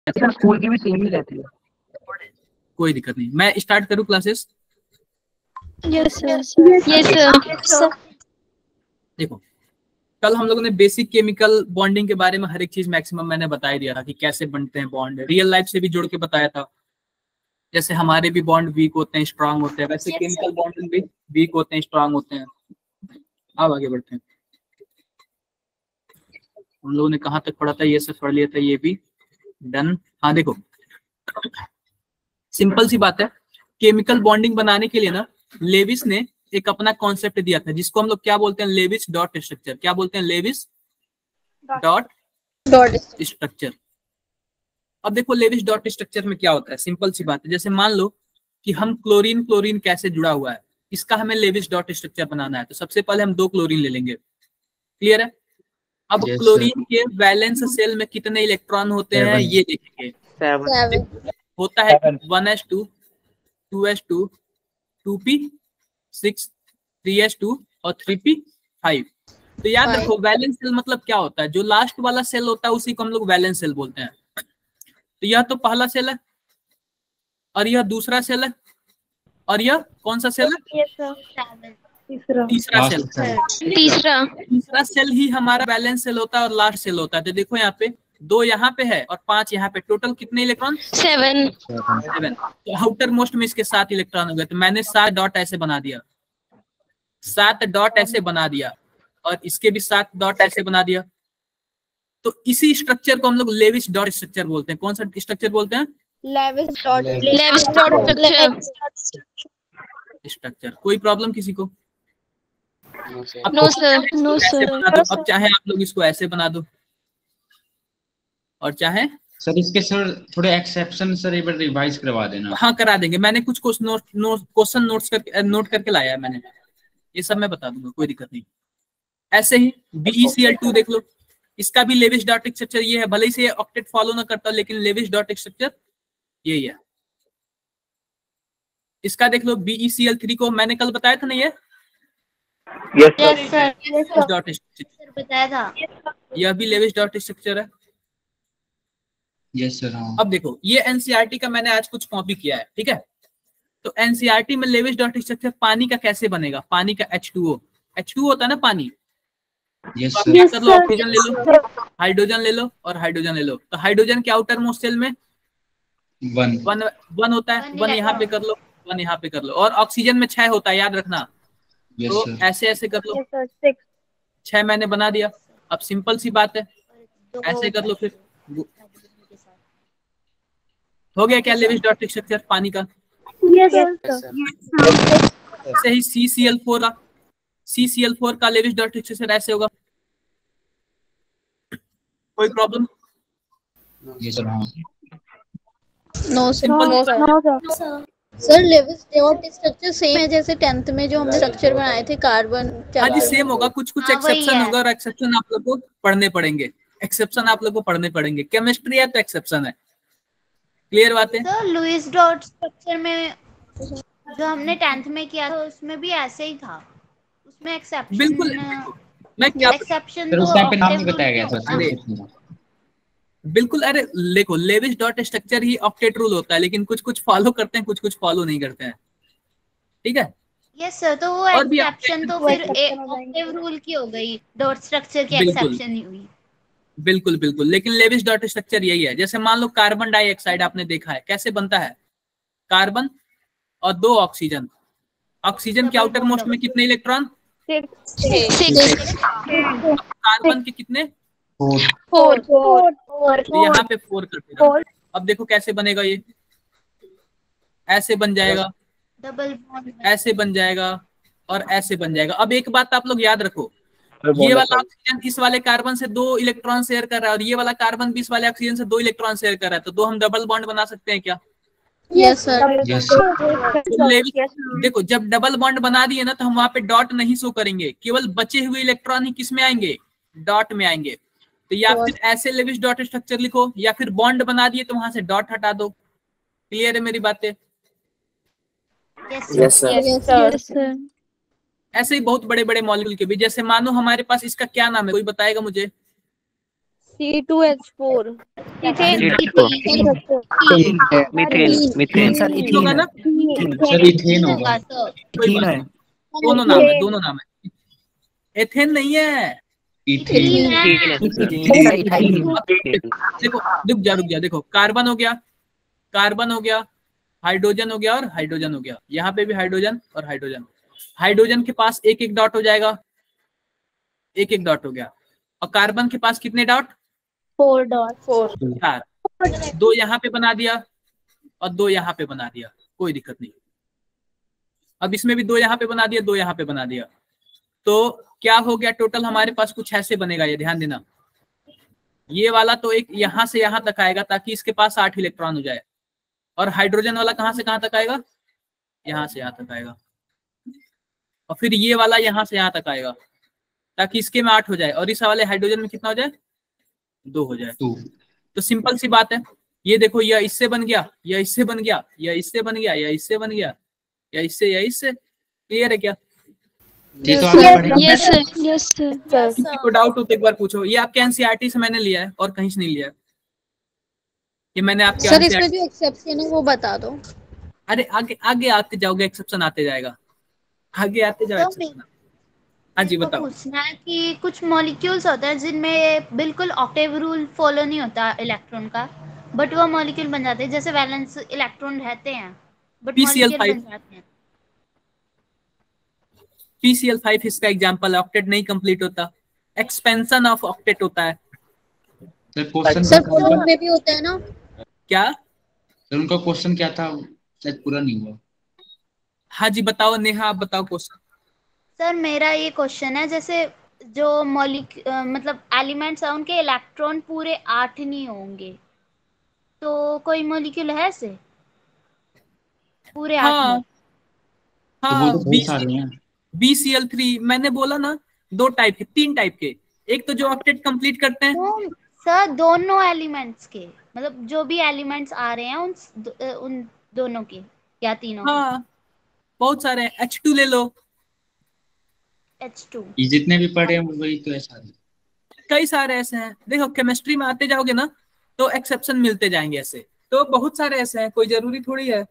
School की भी same ही रहती है, कोई दिक्कत नहीं। मैं स्टार्ट करूँ classes? Yes sir. Yes sir. देखो, कल हम लोगों ने बेसिक केमिकल बॉन्डिंग के बारे में हर एक चीज मैक्सिमम मैंने बता ही दिया था कि कैसे बनते हैं बॉन्ड, रियल लाइफ से भी जोड़ के बताया था। जैसे हमारे भी बॉन्ड वीक होते हैं, स्ट्रांग होते हैं, वैसे केमिकल बॉन्डिंग भी वीक होते हैं, स्ट्रांग होते हैं। अब आगे बढ़ते हैं। हम लोगों ने कहाँ तक पढ़ा था, ये सब पढ़ लिया था, ये भी डन। हाँ देखो, सिंपल सी बात है, केमिकल बॉन्डिंग बनाने के लिए ना लेविस ने एक अपना कॉन्सेप्ट दिया था जिसको हम लोग क्या बोलते हैं, लेविस डॉट स्ट्रक्चर। क्या बोलते हैं? Lewis dot structure. अब देखो लेविस डॉट स्ट्रक्चर में क्या होता है, सिंपल सी बात है। जैसे मान लो कि हम क्लोरीन क्लोरीन कैसे जुड़ा हुआ है, इसका हमें लेविस डॉट स्ट्रक्चर बनाना है। तो सबसे पहले हम 2 क्लोरीन ले लेंगे, क्लियर है? अब क्लोरीन के वैलेंस सेल में कितने इलेक्ट्रॉन होते हैं ये देखेंगे। 7 होता है 1s2 2s2 2p6 3s2 और 3p5। तो याद रखो वैलेंस सेल मतलब क्या होता है, जो लास्ट वाला सेल होता है उसी को हम लोग वैलेंस सेल बोलते हैं। तो यह तो पहला सेल है, और यह दूसरा सेल है, और यह कौन सा सेल है? तीसरा सेल। तीसरा सेल ही हमारा बैलेंस सेल होता है और लास्ट सेल होता है। तो देखो यहाँ पे 2 यहाँ पे है और 5 यहाँ पे, टोटल कितने इलेक्ट्रॉन? 7। तो आउटर मोस्ट में इसके 7 इलेक्ट्रॉन हो गए। तो मैंने 7 डॉट ऐसे बना दिया, 7 डॉट ऐसे बना दिया, और इसके भी 7 डॉट ऐसे बना दिया। तो इसी स्ट्रक्चर को हम लोग लेविस डॉट स्ट्रक्चर बोलते हैं। कौन सा स्ट्रक्चर बोलते हैं? Lewis dot structure. कोई प्रॉब्लम किसी को? No sir. अब चाहे आप लोग इसको ऐसे बना दो, और चाहे सर इसके सर थोड़े एक्सेप्शन सर एक बार रिवाइज करवा देना। हाँ करा देंगे। मैंने कुछ क्वेश्चन नोट करके लाया है मैंने, ये सब मैं बता दूंगा, कोई दिक्कत नहीं। ऐसे ही BeCl2 देख लो, इसका भी लेविस डॉट स्ट्रक्चर ये है। भले ही से ऑक्टेट फॉलो ना करता, लेकिन लेविस डॉट स्ट्रक्चर यही है। इसका देख लो BeCl3 को मैंने कल बताया था ना, ये यस सर डॉट स्ट्रक्चर बताया था, यह भी लेविस डॉट स्ट्रक्चर है। Yes sir. अब देखो ये एनसीईआरटी का मैंने आज कुछ कॉपी किया है, ठीक है? तो एनसीईआरटी में लेविस डॉट स्ट्रक्चर पानी का कैसे बनेगा, पानी का H2O होता है ना पानी। यस तो सर। आप कर लो, ऑक्सीजन ले लो, हाइड्रोजन ले लो, और हाइड्रोजन ले लो। तो हाइड्रोजन के आउटर मोस्ट सेल में 1 होता है, 1 यहाँ पे कर लो, 1 यहाँ पे कर लो। और ऑक्सीजन में 6 होता है, याद रखना। तो ऐसे ऐसे कर लो, 6 मैंने बना दिया। अब सिंपल सी बात है, ऐसे कर लो, फिर हो गया क्या लेविस डॉट स्ट्रक्चर पानी का? ऐसे ही CCl4 का लेविस डॉट स्ट्रक्चर ऐसे होगा। कोई problem? No sir Lewis dot structure same है जैसे 10th में जो हमने स्ट्रक्चर बनाए थे कार्बन। हाँ जी सेम होगा, कुछ कुछ एक्सेप्शन होगा, और एक्सेप्शन आप लोग को पढ़ने पड़ेंगे। केमिस्ट्री है तो एक्सेप्शन है, क्लियर बात है? सर लुईस डॉट स्ट्रक्चर में जो हमने 10th में किया था उसमें भी ऐसे ही था, उसमें एक्सेप्शन। बिल्कुल, मैं क्या एक्सेप्शन तो उस टाइम पे नाम नहीं बताया गया था। बिल्कुल, अरे देखो लेविस डॉट स्ट्रक्चर ही ऑक्टेट रूल होता है, लेकिन कुछ कुछ फॉलो करते हैं, कुछ कुछ फॉलो नहीं करते हैं, ठीक है? Yes sir. तो वो एक्सेप्शन तो फिर ऑक्टेव रूल की हो गई, डॉट स्ट्रक्चर की एक्सेप्शन ही हुई। बिल्कुल बिल्कुल, लेकिन लेविस डॉट स्ट्रक्चर यही है। जैसे मान लो कार्बन डाइऑक्साइड आपने देखा है कैसे बनता है, कार्बन और 2 ऑक्सीजन। ऑक्सीजन के आउटर मोस्ट में कितने इलेक्ट्रॉन? 6। कार्बन के कितने? 4। तो यहाँ पे 4 कर देना। अब देखो कैसे बनेगा, ये ऐसे बन जाएगा, डबल बॉन्ड ऐसे बन जाएगा, और ऐसे बन जाएगा। अब एक बात आप लोग याद रखो, ये वाला ऑक्सीजन इस वाले कार्बन से 2 इलेक्ट्रॉन शेयर कर रहा है, और ये वाला कार्बन भी इस वाले ऑक्सीजन से 2 इलेक्ट्रॉन शेयर कर रहा है। तो 2 हम डबल बॉन्ड बना सकते हैं क्या? Yes sir. देखो जब डबल बॉन्ड बना दिए ना, तो हम वहां पे डॉट नहीं शो करेंगे, केवल बचे हुए इलेक्ट्रॉन ही किस में आएंगे? डॉट में आएंगे। तो या फिर ऐसे लेविस डॉट स्ट्रक्चर लिखो, या फिर बॉन्ड बना दिए तो वहां से डॉट हटा दो। क्लियर है मेरी बातें? Yes sir. ऐसे ही बहुत बड़े बड़े मॉलिक्यूल के भी, जैसे मानो हमारे पास इसका क्या नाम है, कोई बताएगा मुझे? C2H4 मीथेन सर होगा ना? सर इथेन होगा। कोई बात नहीं, दोनों नाम है, दोनों नाम है। एथेन नहीं है, इथेन। देखो रुक जा, देखो कार्बन हो गया, कार्बन हो गया, हाइड्रोजन हो गया और हाइड्रोजन हो गया। यहाँ पे भी हाइड्रोजन और हाइड्रोजन। हाइड्रोजन के पास एक एक डॉट हो जाएगा, एक एक डॉट हो गया। और कार्बन के पास कितने डॉट? 4 डॉट 4। 2 यहाँ पे बना दिया और 2 यहाँ पे बना दिया, कोई दिक्कत नहीं। अब इसमें भी 2 यहाँ पे बना दिया, 2 यहाँ पे बना दिया, तो क्या हो गया टोटल हमारे पास? कुछ ऐसे बनेगा, ये ध्यान देना। ये वाला तो एक यहां से यहां तक आएगा ताकि इसके पास 8 इलेक्ट्रॉन हो जाए। और हाइड्रोजन वाला कहां से कहां तक आएगा? यहां से यहां तक आएगा। और फिर ये वाला यहां से यहां तक आएगा ताकि इसके में 8 हो जाए और इस वाले हाइड्रोजन में कितना हो जाए? 2 हो जाए। तो सिंपल सी बात है, ये देखो, यह इससे बन गया, यह इससे बन गया, यह इससे बन गया, यह इससे बन गया, या इससे या इससे। क्लियर है क्या? यस सर किसी को डाउट हो तो एक बार पूछो। ये आपके एनसीईआरटी से मैंने लिया है और कहीं से नहीं लिया है, ये मैंने आपके सर इसमें जो एक्सेप्शन है वो बता दो। अरे आगे आगे आते जाओगे, एक्सेप्शन आते जाएगा, आगे आते जाओ एक्सेप्शन। हाँ जी बताओ। पूछना है कि कुछ मॉलिक्यूल्स होते हैं जिनमें बिल्कुल ऑक्टेव रूल फॉलो नहीं होता इलेक्ट्रॉन का, बट वो मॉलिक्यूल बन जाते हैं, जैसे वैलेंस इलेक्ट्रॉन रहते हैं बट मॉलिक्यूल बन जाते हैं। PCl5 इसका एग्जांपल है। ऑक्टेट नहीं कंप्लीट होता, एक्सपेंशन ऑफ ऑक्टेट होता है। सर फ्लोर में भी होता है ना? क्या सर उनका क्वेश्चन क्या था, शायद पूरा नहीं हुआ। हाँ जी बताओ नेहा, आप बताओ क्वेश्चन। सर मेरा ये क्वेश्चन है, जैसे जो मतलब एलिमेंट्स हैं उनके इलेक्ट्रॉन पूरे 8 नहीं होंगे, तो कोई मॉलिक्यूल है ऐसे पूरे 8 हाँ नहीं? हाँ, तो बहुत सारे हैं। BCl3 मैंने बोला ना, 2 टाइप के, 3 टाइप के। एक तो जो ऑक्टेट कंप्लीट करते हैं। तो सर दोनों एलिमेंट्स के, मतलब जो भी एलिमेंट्स आ रहे हैं उन दोनों के या तीनों हाँ बहुत सारे हैं। H2 ले लो, के? H2 ये जितने भी पढ़े हैं वही तो ऐसा है। कई सारे ऐसे हैं। देखो केमिस्ट्री में आते जाओगे ना तो एक्सेप्शन मिलते जाएंगे ऐसे, तो बहुत सारे ऐसे हैं, कोई जरूरी थोड़ी है।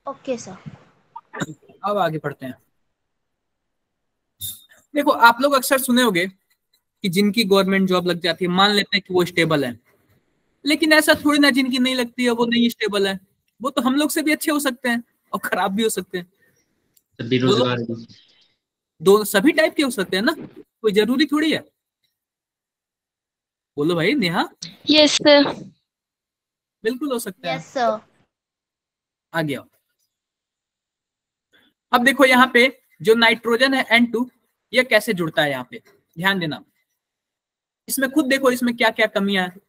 Okay sir. अब आगे बढ़ते हैं। देखो आप लोग अक्सर सुने होंगे कि जिनकी गवर्नमेंट जॉब लग जाती है, मान लेते हैं कि वो स्टेबल है, लेकिन ऐसा थोड़ी ना जिनकी नहीं लगती है वो नहीं स्टेबल है। वो तो हम लोग से भी अच्छे हो सकते हैं और खराब भी हो सकते हैं। बेरोजगार भी। दो सभी टाइप के हो सकते हैं ना, कोई जरूरी थोड़ी है। बोलो भाई नेहा। यस सर बिल्कुल हो सकता है। Yes sir. आ गया। अब देखो यहाँ पे जो नाइट्रोजन है N2, ये कैसे जुड़ता है? यहाँ पे ध्यान देना, इसमें खुद देखो इसमें क्या क्या कमियां हैं।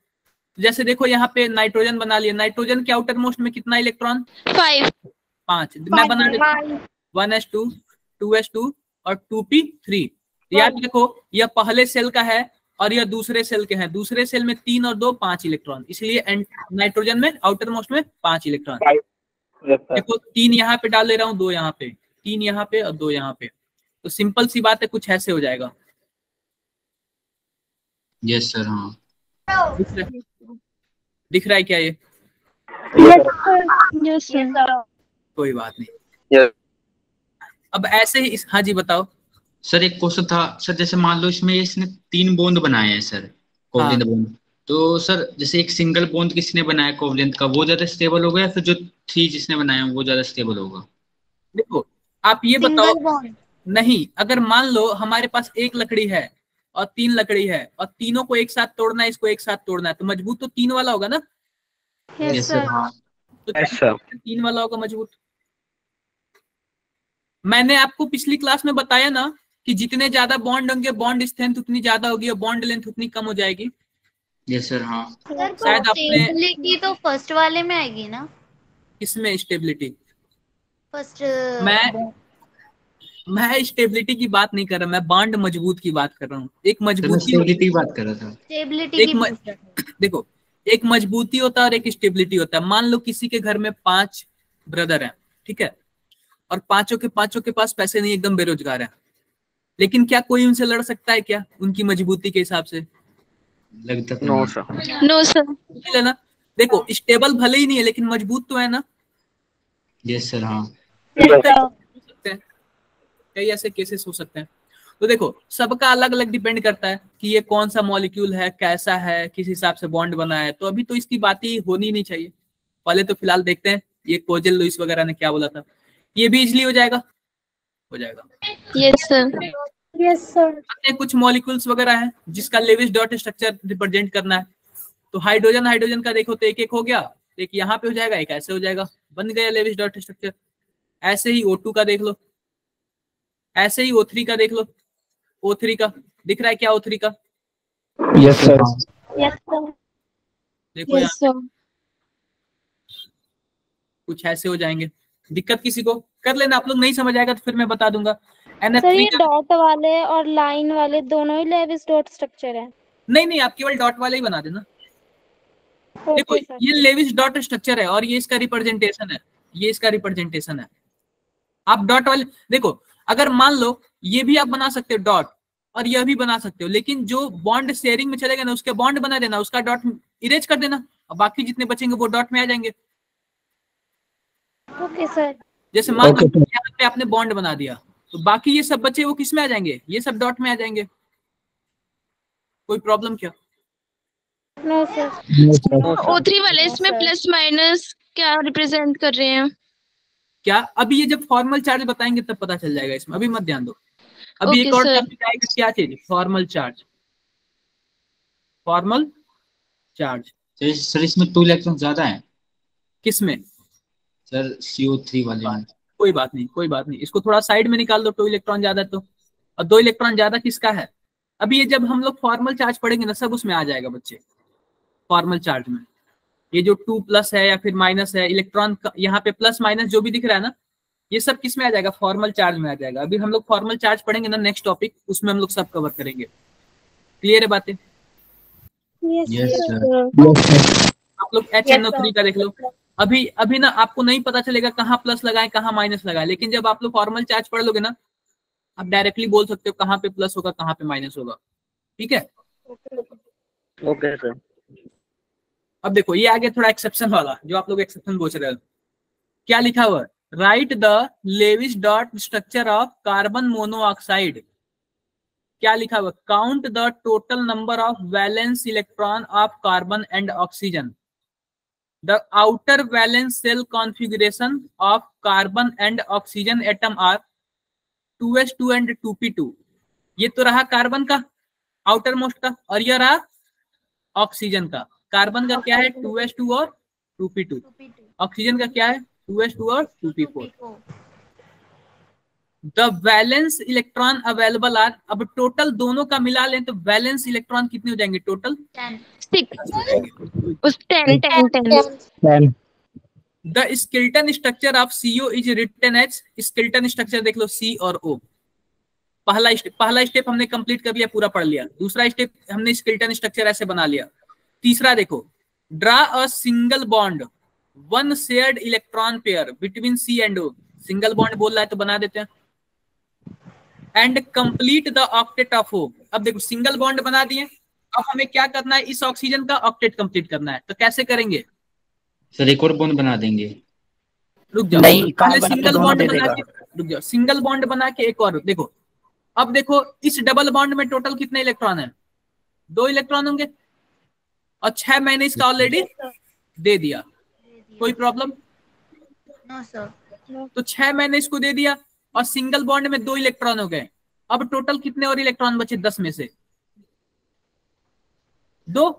जैसे देखो यहाँ पे नाइट्रोजन बना लिया, नाइट्रोजन के आउटर मोस्ट में कितना इलेक्ट्रॉन? 5। मैं बना देता हूँ 1s2 2s2 और 2p3। याद रखो यह पहले सेल का है और यह दूसरे सेल के हैं। दूसरे सेल में 3 और 2 5 इलेक्ट्रॉन, इसलिए नाइट्रोजन में आउटर मोस्ट में 5 इलेक्ट्रॉन। देखो 3 यहाँ पे डाल दे रहा हूँ, 2 यहाँ पे, 3 यहाँ पे और 2 यहाँ पे। तो सिंपल सी बात है, कुछ ऐसे हो जाएगा। Yes sir. हाँ दिख रहा है क्या ये? यस सर कोई बात नहीं। अब ऐसे ही हाँ जी बताओ। सर एक क्वेश्चन था सर, जैसे मान लो इसमें इसने 3 बॉन्ड बनाए हैं सर, कोवलेंट बॉन्ड, तो सर जैसे एक सिंगल बॉन्ड किसने बनाया कोवलेंट का, वो ज्यादा स्टेबल होगा या फिर जो 3 जिसने बनाया वो ज्यादा स्टेबल होगा? देखो आप ये बताओ, नहीं अगर मान लो हमारे पास एक लकड़ी है और 3 लकड़ी है और तीनों को एक साथ तोड़ना है, इसको एक साथ तोड़ना है, तो मजबूत तो 3 वाला होगा ना? यस सर तो 3 वाला होगा मजबूत। मैंने आपको पिछली क्लास में बताया ना कि जितने ज्यादा बॉन्ड होंगे बॉन्ड स्ट्रेंथ उतनी ज्यादा होगी और बॉन्ड लेंथ उतनी कम हो जाएगी। Yes sir. हाँ शायद आपने स्टेबिलिटी तो फर्स्ट वाले में आएगी ना? किसमें स्टेबिलिटी? फर्स्ट मैं स्टेबिलिटी की बात नहीं कर रहा, मैं बॉन्ड मजबूत की बात कर रहा हूँ। एक मजबूती स्टेबिलिटी की बात कर रहा था। स्टेबिलिटी की देखो एक मजबूती होता है और एक स्टेबिलिटी होता है। मान लो किसी के घर में 5 ब्रदर हैं, ठीक है, और पांचों के पास पैसे नहीं, एकदम बेरोजगार है, लेकिन क्या कोई उनसे लड़ सकता है क्या उनकी मजबूती के हिसाब से? लगता तो नो नहीं। सर। No sir. है ना। देखो स्टेबल भले ही नहीं है लेकिन मजबूत तो है ना। Yes sir. हाँ सकते हैं, कई ऐसे केसेस हो सकते हैं। तो देखो सबका अलग अलग डिपेंड करता है कि ये कौन सा मॉलिक्यूल है, कैसा है, किस हिसाब से बॉन्ड बना है। तो अभी तो इसकी बात ही होनी नहीं चाहिए। पहले तो फिलहाल देखते हैं ये कोजेल लुइस वगैरह ने क्या बोला था। ये भी इजिली हो जाएगा, हो जाएगा। Yes sir. Yes sir. कुछ मॉलिक्यूल्स वगैरह हैं जिसका लेविस डॉट स्ट्रक्चर रिप्रेजेंट करना है। तो हाइड्रोजन हाइड्रोजन का देखो तो एक एक हो गया, एक यहाँ पे हो जाएगा, एक ऐसे हो जाएगा, बन गया लेविस डॉट स्ट्रक्चर। ऐसे ही O2 का देख लो, ऐसे ही O3 का देख लो। O3 का दिख रहा है क्या? O3 का यस सर। Yes sir. देखो यस यहाँ सर। कुछ ऐसे हो जाएंगे। दिक्कत किसी को कर लेना, आप लोग नहीं समझ आएगा तो फिर मैं बता दूंगा। सर NH3 ये का डॉट वाले और लाइन वाले दोनों ही लेविस डॉट स्ट्रक्चर है? नहीं, आप केवल डॉट वाले ही बना देना। देखो ओके सर। ये लेविस डॉट स्ट्रक्चर है और ये इसका रिप्रेजेंटेशन है, ये इसका रिप्रेजेंटेशन है। आप डॉट वाले देखो, अगर मान लो ये भी आप बना सकते हो डॉट और यह भी बना सकते हो, लेकिन जो बॉन्ड शेयरिंग में चलेगा ना उसके बॉन्ड बना देना, उसका डॉट इरेज कर देना और बाकी जितने बचेंगे वो डॉट में आ जाएंगे। Okay sir. जैसे मान लो यहाँ पे आपने बॉन्ड बना दिया तो बाकी ये सब बचे वो किस में आ जाएंगे? ये सब डॉट में आ जाएंगे। कोई प्रॉब्लम क्या? No sir. O3 वाले इसमें प्लस माइनस क्या रिप्रेजेंट कर रहे हैं? क्या अभी ये जब फॉर्मल चार्ज बताएंगे तब पता चल जाएगा, इसमें अभी मत ध्यान दो। अभी Okay, एक और sir. टॉपिक आएगा, क्या चीज? Formal charge. Formal charge sir इसमें 2 इलेक्ट्रॉन ज्यादा है किसमें? सर CO3 वाले में। कोई बात नहीं, कोई बात नहीं, इसको थोड़ा साइड में निकाल दो। 2 इलेक्ट्रॉन ज्यादा तो, और 2 इलेक्ट्रॉन ज्यादा किसका है? अभी ये जब हम लोग फॉर्मल चार्ज पढ़ेंगे ना सब उसमें आ जाएगा बच्चे। फॉर्मल चार्ज में ये जो 2+ है या फिर माइनस है, इलेक्ट्रॉन यहाँ पे प्लस माइनस जो भी दिख रहा है ना, ये सब किस में आ जाएगा? फॉर्मल चार्ज में आ जाएगा। अभी हम लोग फॉर्मल चार्ज पढ़ेंगे ना नेक्स्ट टॉपिक, उसमें हम लोग सब कवर करेंगे। क्लियर है बातें? Yes sir. आप लोग HNO3 का देख लो। अभी ना आपको नहीं पता चलेगा कहाँ प्लस लगाएं कहाँ माइनस लगाएं, लेकिन जब आप लोग फॉर्मल चार्ज पढ़ लोगे ना आप डायरेक्टली बोल सकते हो कहाँ पे प्लस होगा कहाँ पे माइनस होगा। ठीक है? Okay sir. अब देखो ये आगे थोड़ा एक्सेप्शन वाला, जो आप लोग एक्सेप्शन पूछ रहे हो, क्या लिखा हुआ है? Write the Lewis dot structure of carbon monoxide. क्या लिखा हुआ? Count the total number of valence electron of carbon and oxygen. The outer valence shell configuration of carbon and oxygen atom are 2s2 and 2p2। ये तो रहा carbon का outer most का, और यह रहा ऑक्सीजन का। कार्बन का क्या है? 2s2 और 2p2। ऑक्सीजन का क्या है? 2s2 और 2p4। The valence electron available are, अब टोटल दोनों का मिला लें तो वैलेंस इलेक्ट्रॉन कितने हो जाएंगे total? 10। The skeleton structure of CO is written as, skeleton structure देख लो C और O। पहला स्टेप हमने कंप्लीट कर लिया, पूरा पढ़ लिया। दूसरा स्टेप हमने स्केलेटन स्ट्रक्चर ऐसे बना लिया। तीसरा देखो, draw a single bond 1 shared electron pair between C and O। Single bond बोल रहा है तो बना देते हैं। And complete the octet of O। अब देखो सिंगल बॉन्ड बना दिए, अब हमें क्या करना है? इस ऑक्सीजन का ऑक्टेट कंप्लीट करना है। तो कैसे करेंगे? सर एक और बॉन्ड बना देंगे। रुक जाओ, नहीं, हमने कार्बन सिंगल दोनों बॉन्ड दे बना देगा। के, रुक जाओ, सिंगल बॉन्ड बना के एक और देखो। अब देखो इस डबल बॉन्ड में टोटल कितने इलेक्ट्रॉन है? 2 इलेक्ट्रॉन होंगे और 6 मैंने इसका ऑलरेडी दे दिया। कोई प्रॉब्लम? No sir. तो 6 मैंने इसको दे दिया और सिंगल बॉन्ड में 2 इलेक्ट्रॉन हो गए। अब टोटल कितने और इलेक्ट्रॉन बचे? 10 में से 2,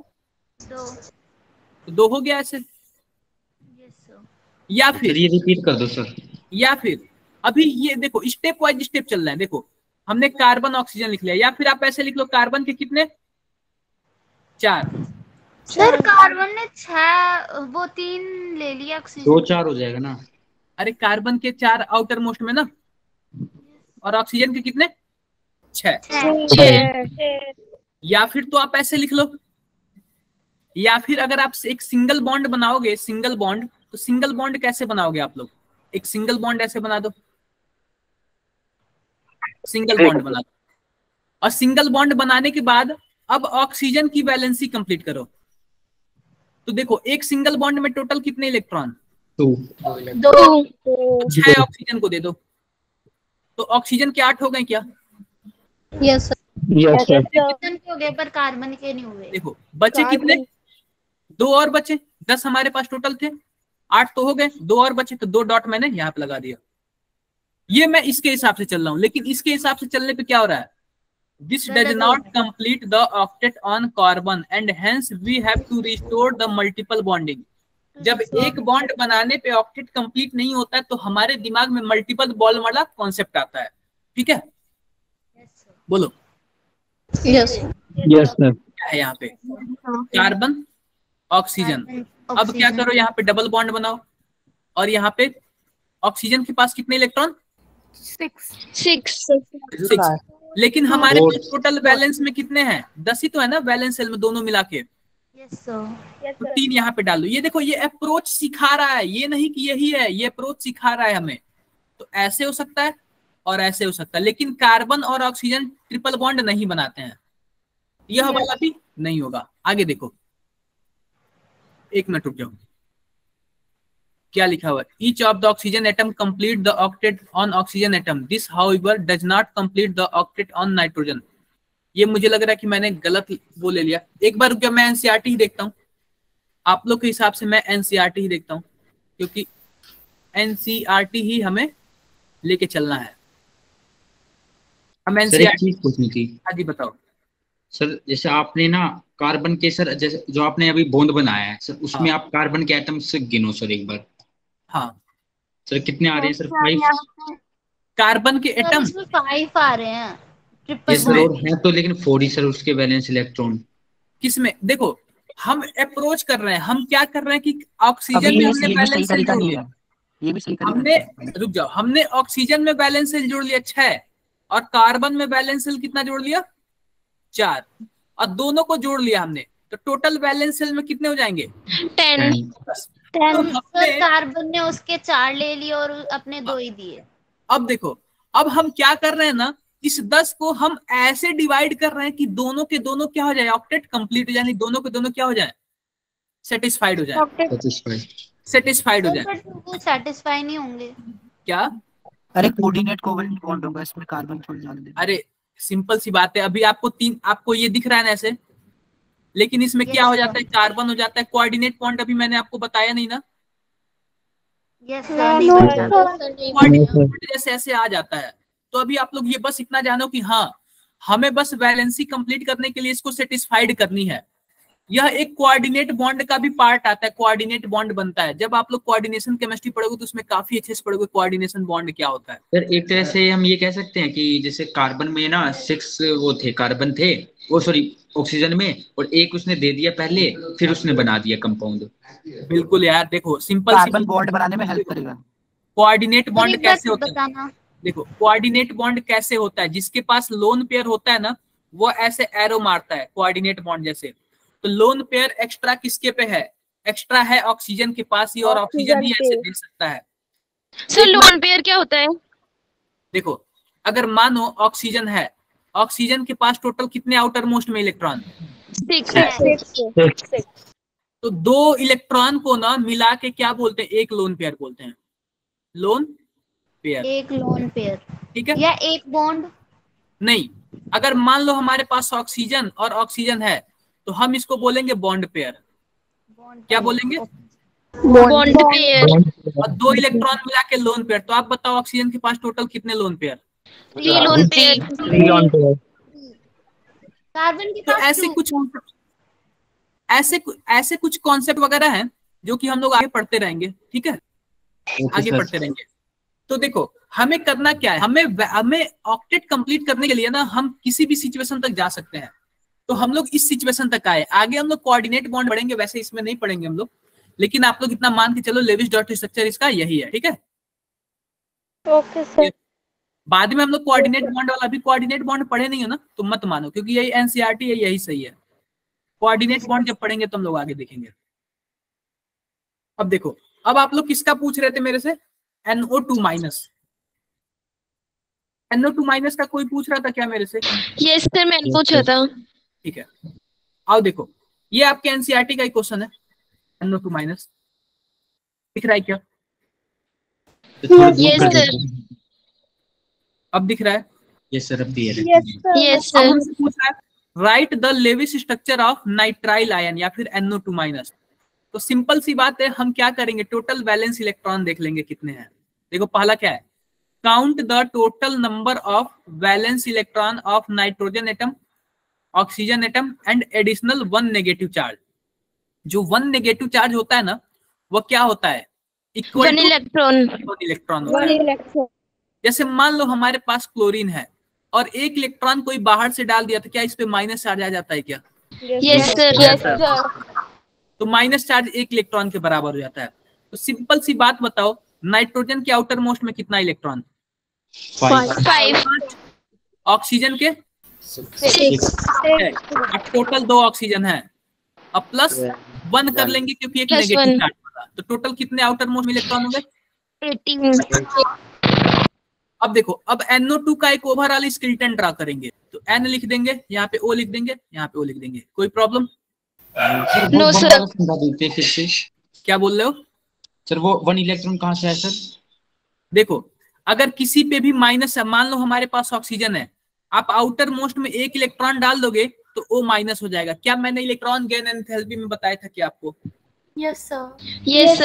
तो 2 हो गया ऐसे। या सर फिर ये रिपीट कर दो सर। या फिर अभी ये देखो स्टेप वाइज स्टेप चल रहा है। देखो हमने कार्बन ऑक्सीजन लिख लिया, या फिर आप ऐसे लिख लो कार्बन के कितने? 4। सर कार्बन ने 6 वो 3 ले लिया ऑक्सीजन। 2-4 हो जाएगा ना। अरे कार्बन के 4 आउटर मोस्ट में ना, और ऑक्सीजन के कितने? 6। या फिर तो आप ऐसे लिख लो, या फिर अगर आप एक सिंगल बॉन्ड बनाओगे, सिंगल बॉन्ड, तो सिंगल बॉन्ड कैसे बनाओगे आप लोग? एक सिंगल बॉन्ड ऐसे बना दो, सिंगल बॉन्ड बना दो, और सिंगल बॉन्ड बनाने के बाद अब ऑक्सीजन की वैलेंसी कंप्लीट करो। तो देखो एक सिंगल बॉन्ड में टोटल कितने इलेक्ट्रॉन? 2। 2 6 ऑक्सीजन को दे दो, तो ऑक्सीजन के 8 हो गए क्या? Yes sir. Yes, sir. Hydrogen के हो गए पर कार्बन के नहीं हुए। देखो बचे कितने? 2 और बचे। 10 हमारे पास टोटल थे, 8 तो हो गए, 2 और बचे, तो 2 डॉट मैंने यहाँ पे लगा दिया। ये मैं इसके हिसाब से चल रहा हूँ, लेकिन इसके हिसाब से चलने पे क्या हो रहा है? This does not complete the octet on carbon and hence we have to restore the multiple bonding. जब एक बॉन्ड बनाने पे ऑक्टेट कंप्लीट नहीं होता है तो हमारे दिमाग में मल्टीपल बॉन्ड वाला कॉन्सेप्ट आता है। ठीक है, बोलो यस Yes, sir. क्या है यहाँ पे? Carbon oxygen. अब क्या करो, यहाँ पे डबल बॉन्ड बनाओ और यहाँ पे ऑक्सीजन के पास कितने इलेक्ट्रॉन? 6 लेकिन हमारे पास टोटल बैलेंस में कितने हैं? 10 ही तो है ना बैलेंस सेल में दोनों मिला के। तो 3 यहाँ पे डाल दो। ये देखो ये अप्रोच सिखा रहा है, ये नहीं कि यही है, ये अप्रोच सिखा रहा है हमें। तो ऐसे हो सकता है और ऐसे हो सकता है, लेकिन कार्बन और ऑक्सीजन ट्रिपल बॉन्ड नहीं बनाते हैं। यह वाला भी नहीं होगा। आगे देखो, एक मिनट रुक जाओ, क्या लिखा हुआ है? Each of the oxygen atom complete the octet on oxygen atom, this however does not complete the octet on nitrogen. ये मुझे लग रहा है कि मैंने गलत वो ले लिया। एक बार रुक जाओ, मैं एनसीईआरटी ही देखता हूँ। आप लोग के हिसाब से मैं एनसीईआरटी ही देखता हूँ, क्योंकि एनसीईआरटी ही हमें लेके चलना है। हम एनसीईआरटी पूछनी थी। हाँ जी बताओ सर। जैसे आपने ना कार्बन के सर, जैसे जो आपने अभी बॉन्ड बनाया है सर, उसमें हाँ। आप कार्बन के एटम्स गिनो सर एक बार। हाँ सर कितने आ रहे हैं सर? 5 कार्बन के एटम 5 आ रहे हैं ट्रिपल ये सर, और है तो लेकिन 4 ही सर उसके वैलेंस इलेक्ट्रॉन। किसमें? देखो हम अप्रोच कर रहे हैं, हम क्या कर रहे हैं कि ऑक्सीजन में हमने बैलेंस सेल जोड़ लिया। ये भी सही हमने रुक जाओ, हमने ऑक्सीजन में बैलेंस सेल जोड़ लिया 6 और कार्बन में बैलेंस सेल कितना जोड़ लिया? 4, और दोनों को जोड़ लिया हमने, तो टोटल बैलेंस सेल में कितने हो जाएंगे? 10 तो हमने कार्बन ने उसके 4 ले लिए और अपने 2 ही दिए। अब देखो, अब हम क्या कर रहे हैं ना, इस 10 को हम ऐसे डिवाइड कर रहे हैं कि दोनों के दोनों क्या हो जाए? ऑक्टेट कंप्लीट हो जाए, दोनों के दोनों क्या हो जाए? सेटिस्फाइड हो जाए। सेटिस्फाइड हो जाए। वो सेटिस्फाई नहीं होंगे क्या? अरे कोऑर्डिनेट कोवेलेंट बॉन्ड होगा, इसमें कार्बन छोड़ जाने। अरे सिंपल सी बात है, अभी आपको ये दिख रहा है ना ऐसे, लेकिन इसमें क्या हो जाता है? कार्बन हो जाता है कोऑर्डिनेट बॉन्ड। अभी मैंने आपको बताया नहीं ना, कोऑर्डिनेट बॉन्ड जैसे ऐसे आ जाता है। तो अभी आप लोग ये बस इतना जानो कि हाँ, हमें बस वैलेंसी कंप्लीट करने के लिए इसको सेटिस्फाइड करनी है। यह एक कोऑर्डिनेट बॉन्ड का भी पार्ट आता है, कोऑर्डिनेट बॉन्ड बनता है। जब आप लोग कोऑर्डिनेशन केमिस्ट्री पढ़ोगे तो उसमें काफी अच्छे से पढ़ोगे कोऑर्डिनेशन बॉन्ड क्या होता है। सर एक तरह से हम ये कह सकते हैं कि जैसे कार्बन में ना 6 वो थे, कार्बन थे, वो सॉरी ऑक्सीजन में, और एक उसने दे दिया पहले, फिर उसने बना दिया कंपाउंड। बिल्कुल यार, देखो सिंपल कार्बन बॉन्ड बनाने में हेल्प करेगा। कोऑर्डिनेट बॉन्ड कैसे होता है? बताना। देखो कोऑर्डिनेट बॉन्ड कैसे होता है, जिसके पास लोन पेयर होता है ना, वो ऐसे एरो मारता है कोऑर्डिनेट बॉन्ड जैसे। तो लोन पेयर एक्स्ट्रा किसके पे है? एक्स्ट्रा है ऑक्सीजन के पास ही, और ऑक्सीजन ही ऐसे दे सकता है। सर लोन पेयर क्या होता है? देखो अगर मानो ऑक्सीजन है, ऑक्सीजन के पास टोटल कितने आउटर मोस्ट में इलेक्ट्रॉन? 6 तो 2 इलेक्ट्रॉन को ना मिला के क्या बोलते हैं? एक लोन पेयर बोलते हैं। लोन पेयर, एक लोन पेयर, ठीक है? या एक बॉन्ड नहीं, अगर मान लो हमारे पास ऑक्सीजन और ऑक्सीजन है तो हम इसको बोलेंगे बॉन्ड पेयर। क्या बोलेंगे? Bond pair. और 2 इलेक्ट्रॉन मिला के लोन पेयर। तो आप बताओ ऑक्सीजन के पास टोटल कितने lone pair? 3 lone pair. Carbon के तो पास ऐसे कुछ कॉन्सेप्ट वगैरह हैं जो कि हम लोग आगे पढ़ते रहेंगे। ठीक है, आगे पढ़ते रहेंगे। तो देखो हमें करना क्या है, हमें ऑक्टेट कंप्लीट करने के लिए ना हम किसी भी सिचुएशन तक जा सकते हैं। तो हम लोग इस सिचुएशन तक आए, आगे हम लोग कोऑर्डिनेट बॉन्ड पढ़ेंगे, वैसे इसमें नहीं पढ़ेंगे हम लोग, लेकिन आप लोग इतना मान के चलो लेविस डॉट स्ट्रक्चर इसका यही है। ठीक है, ओके सर। बाद में हम लोग कोऑर्डिनेट बॉन्ड वाला, अभी कोऑर्डिनेट बॉन्ड पढ़े नहीं है ना, तो मत मानो, क्योंकि यही एनसीईआरटी है, यही सही है। कोऑर्डिनेट बॉन्ड जब पढ़ेंगे तो हम लोग आगे देखेंगे। अब देखो, अब आप लोग किसका पूछ रहे थे मेरे से? NO2 minus. NO2 माइनस का कोई पूछ रहा था क्या मेरे से? यस सर, मैंने पूछा था। ठीक है, आओ देखो, ये आपके एनसीईआरटी का ही क्वेश्चन है, NO2 माइनस, दिख रहा है क्या? यस सर, अब दिख रहा है? यस सर, अब भी है। यस अब सर। हमसे पूछ रहा है write the Lewis structure of nitrile ion या फिर NO2 माइनस। तो सिंपल सी बात है, हम क्या करेंगे, टोटल वैलेंस इलेक्ट्रॉन देख लेंगे कितने हैं। देखो पहला क्या है, count the total number of valence electron of nitrogen atom, oxygen atom and additional 1 negative charge. जो 1 नेगेटिव चार्ज होता है ना, वो क्या होता है, इक्वल 1 इलेक्ट्रॉन। इलेक्ट्रॉन होता है। जैसे मान लो हमारे पास क्लोरीन है और 1 इलेक्ट्रॉन कोई बाहर से डाल दिया, तो क्या इस पे माइनस चार्ज आ जाता है क्या? Yes sir. तो माइनस चार्ज 1 इलेक्ट्रॉन के बराबर हो जाता है। तो सिंपल सी बात बताओ, नाइट्रोजन के आउटर मोस्ट में कितना इलेक्ट्रॉन? 5। ऑक्सीजन के 6। अब टोटल 2 ऑक्सीजन है, अब प्लस 1 कर लेंगे क्योंकि एक Plus नेगेटिव 1। चार्ज होगा। तो टोटल कितने आउटर मोस्ट में इलेक्ट्रॉन होंगे? 18। अब देखो, अब NO2 का एक ओवरऑल स्केलेटन ड्रा करेंगे, तो N लिख देंगे, यहाँ पे O लिख देंगे, यहाँ पे O लिख देंगे, कोई प्रॉब्लम? No sir. फिर से क्या बोल रहे हो सर, वो 1 इलेक्ट्रॉन कहाँ से आया सर? देखो, अगर किसी पे भी माइनस है, मान लो हमारे पास ऑक्सीजन है, आप आउटर मोस्ट में 1 इलेक्ट्रॉन डाल दोगे तो O माइनस हो जाएगा। क्या मैंने इलेक्ट्रॉन गेन एंथैल्पी में बताया था क्या आपको? Yes sir. Yes